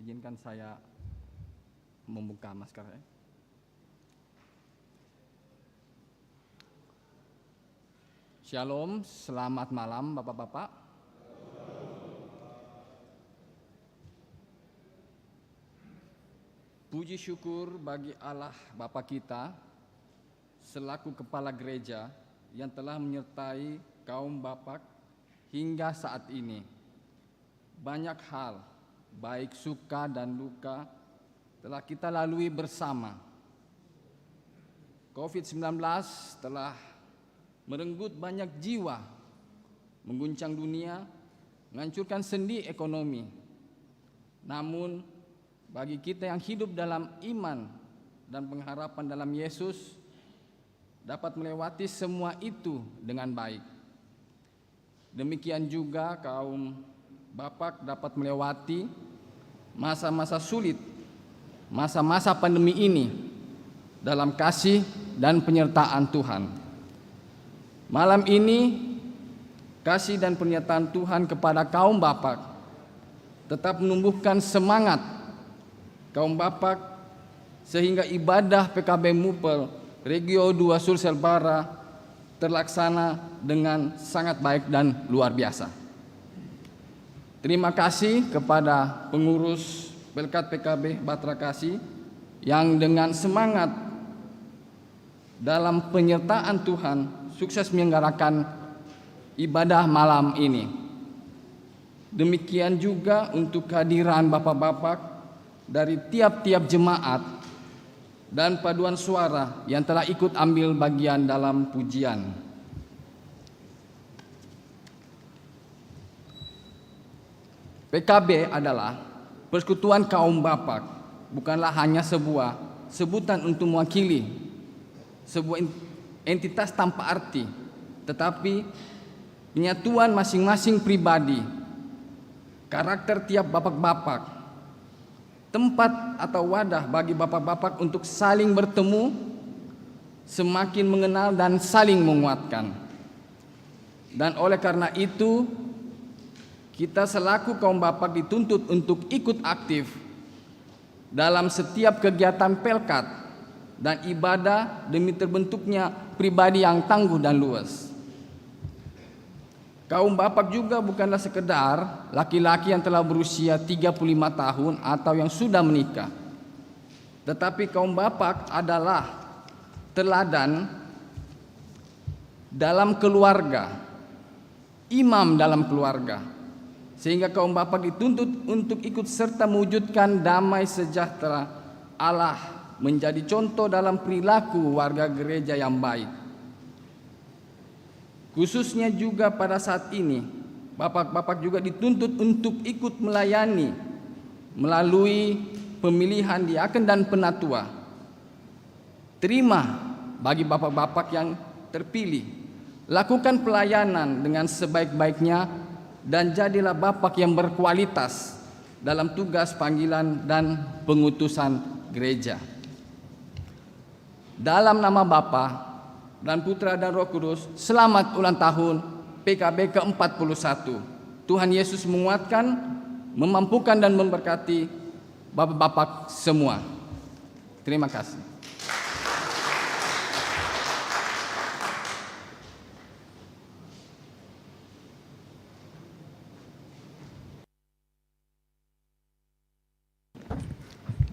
izinkan saya membuka masker. Shalom, selamat malam Bapak-Bapak. Puji syukur bagi Allah Bapa kita selaku Kepala Gereja yang telah menyertai kaum Bapak hingga saat ini. Banyak hal, baik suka dan duka, telah kita lalui bersama. COVID-19 telah merenggut banyak jiwa, mengguncang dunia, menghancurkan sendi ekonomi. Namun, bagi kita yang hidup dalam iman dan pengharapan dalam Yesus, dapat melewati semua itu dengan baik. Demikian juga kaum Bapak dapat melewati masa-masa sulit, masa-masa pandemi ini dalam kasih dan penyertaan Tuhan. Malam ini, kasih dan penyertaan Tuhan kepada kaum Bapak tetap menumbuhkan semangat kaum Bapak sehingga ibadah PKB Mupel Regio 2 Sulsel Bara terlaksana dengan sangat baik dan luar biasa. Terima kasih kepada pengurus Pelkat PKB Batra Kasih yang dengan semangat dalam penyertaan Tuhan sukses menyelenggarakan ibadah malam ini. Demikian juga untuk kehadiran Bapak-Bapak dari tiap-tiap jemaat dan paduan suara yang telah ikut ambil bagian dalam pujian. PKB adalah persekutuan kaum Bapak, bukanlah hanya sebuah sebutan untuk mewakili sebuah entitas tanpa arti, tetapi penyatuan masing-masing pribadi, karakter tiap bapak-bapak, tempat atau wadah bagi bapak-bapak untuk saling bertemu, semakin mengenal dan saling menguatkan. Dan oleh karena itu, kita selaku kaum Bapak dituntut untuk ikut aktif dalam setiap kegiatan Pelkat dan ibadah demi terbentuknya pribadi yang tangguh dan luas. Kaum Bapak juga bukanlah sekedar laki-laki yang telah berusia 35 tahun atau yang sudah menikah. Tetapi kaum Bapak adalah teladan dalam keluarga, imam dalam keluarga. Sehingga kaum Bapak dituntut untuk ikut serta mewujudkan damai sejahtera Allah, menjadi contoh dalam perilaku warga gereja yang baik. Khususnya juga pada saat ini, Bapak-bapak juga dituntut untuk ikut melayani melalui pemilihan diaken dan penatua. Terima bagi Bapak-bapak yang terpilih, lakukan pelayanan dengan sebaik-baiknya dan jadilah Bapak yang berkualitas dalam tugas panggilan dan pengutusan gereja. Dalam nama Bapa dan Putra dan Roh Kudus, selamat ulang tahun PKB ke-41. Tuhan Yesus menguatkan, memampukan dan memberkati Bapak-bapak semua. Terima kasih.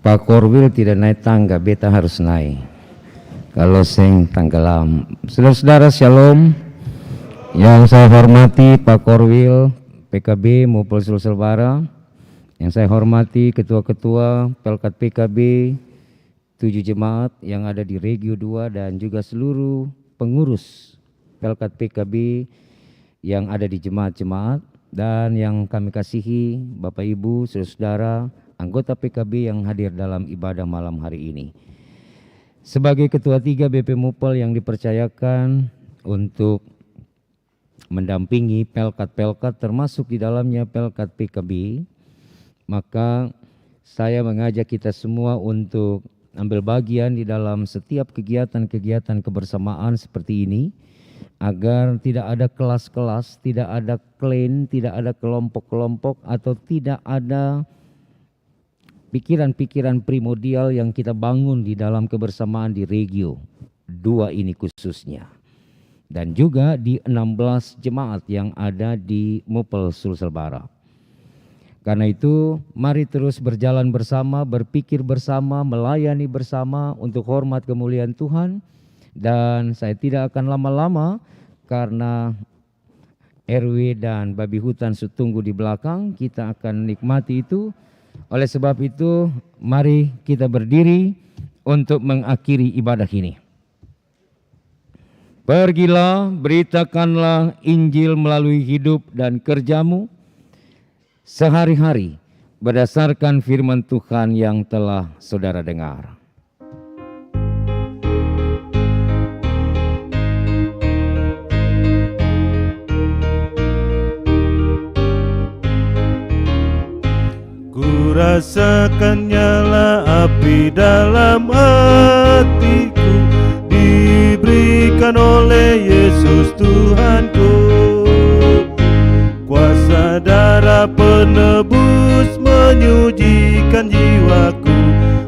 Pak Korwil tidak naik tangga, beta harus naik. Kalau seng tenggelam. Saudara-saudara, shalom. Yang saya hormati Pak Korwil PKB Mupel Sulsel Bara. Yang saya hormati ketua-ketua Pelkat PKB 7 jemaat yang ada di Regio 2 dan juga seluruh pengurus Pelkat PKB yang ada di jemaat-jemaat, dan yang kami kasihi Bapak Ibu, saudara-saudara, anggota PKB yang hadir dalam ibadah malam hari ini. Sebagai Ketua 3 BP Mupel yang dipercayakan untuk mendampingi Pelkat-Pelkat termasuk di dalamnya Pelkat PKB, maka saya mengajak kita semua untuk ambil bagian di dalam setiap kegiatan-kegiatan kebersamaan seperti ini, agar tidak ada kelas-kelas, tidak ada klan, tidak ada kelompok-kelompok, atau tidak ada pikiran-pikiran primordial yang kita bangun di dalam kebersamaan di Regio 2 ini khususnya. Dan juga di 16 jemaat yang ada di Mupel Sulsel Barat. Karena itu, mari terus berjalan bersama, berpikir bersama, melayani bersama untuk hormat kemuliaan Tuhan. Dan saya tidak akan lama-lama karena RW dan babi hutan tunggu di belakang, kita akan nikmati itu. Oleh sebab itu, mari kita berdiri untuk mengakhiri ibadah ini. Pergilah, beritakanlah Injil melalui hidup dan kerjamu sehari-hari berdasarkan firman Tuhan yang telah saudara dengar. Ku rasakan nyala api dalam hatiku, diberikan oleh Yesus Tuhanku. Kuasa darah penebus menyucikan jiwaku,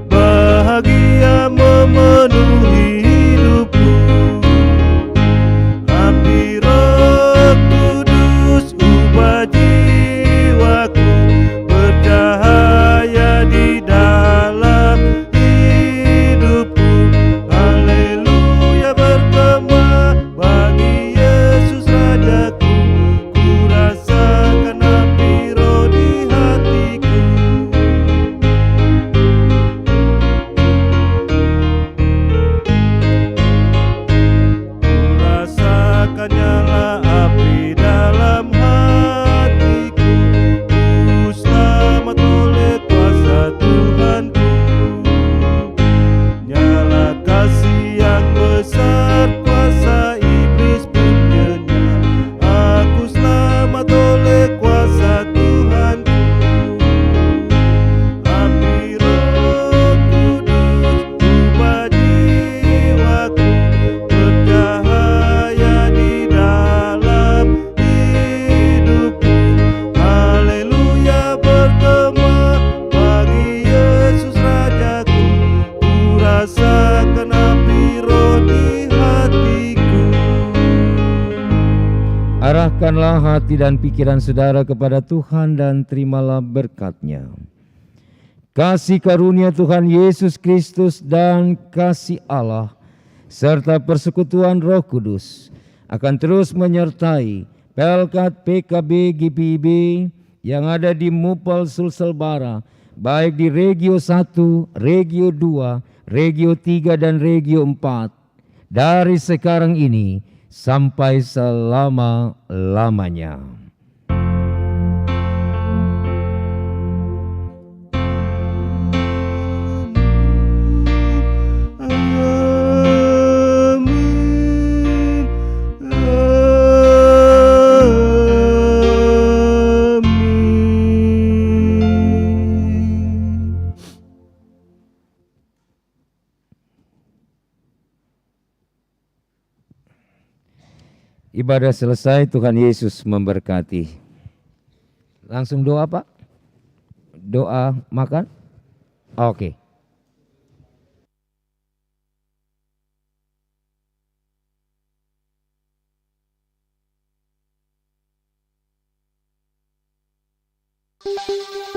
bahagia memenuhi hidupku. Api Roh Kudus ubah jiwaku, bercahaya di dalam hidupku. Haleluya, bergema bagi Yesus Rajaku. Ku rasakan api Roh di hatiku. Ku rasakan nyala api dalam hatiku. Ku selamat oleh kuasa Tuhanku. Nyala kasih yang besar, kuasa iblis pun lenyap. Aku selamat oleh kuasa Tuhanku. Api Roh Kudus ubah jiwaku, bercahaya di dalam hidupku. Haleluya, bergema bagi Yesus Rajaku. Ku rasakan api Roh di hatiku. Arahkanlah hati dan pikiran saudara kepada Tuhan dan terimalah berkat-Nya. Kasih karunia Tuhan Yesus Kristus dan kasih Allah serta persekutuan Roh Kudus akan terus menyertai Pelkat PKB GPIB yang ada di Mupel Sulsel Barat, baik di Regio 1, Regio 2, Regio 3 dan Regio 4 dari sekarang ini sampai selama-lamanya. Ibadah selesai, Tuhan Yesus memberkati. Langsung doa, Pak? Doa makan? Oke. Thank you.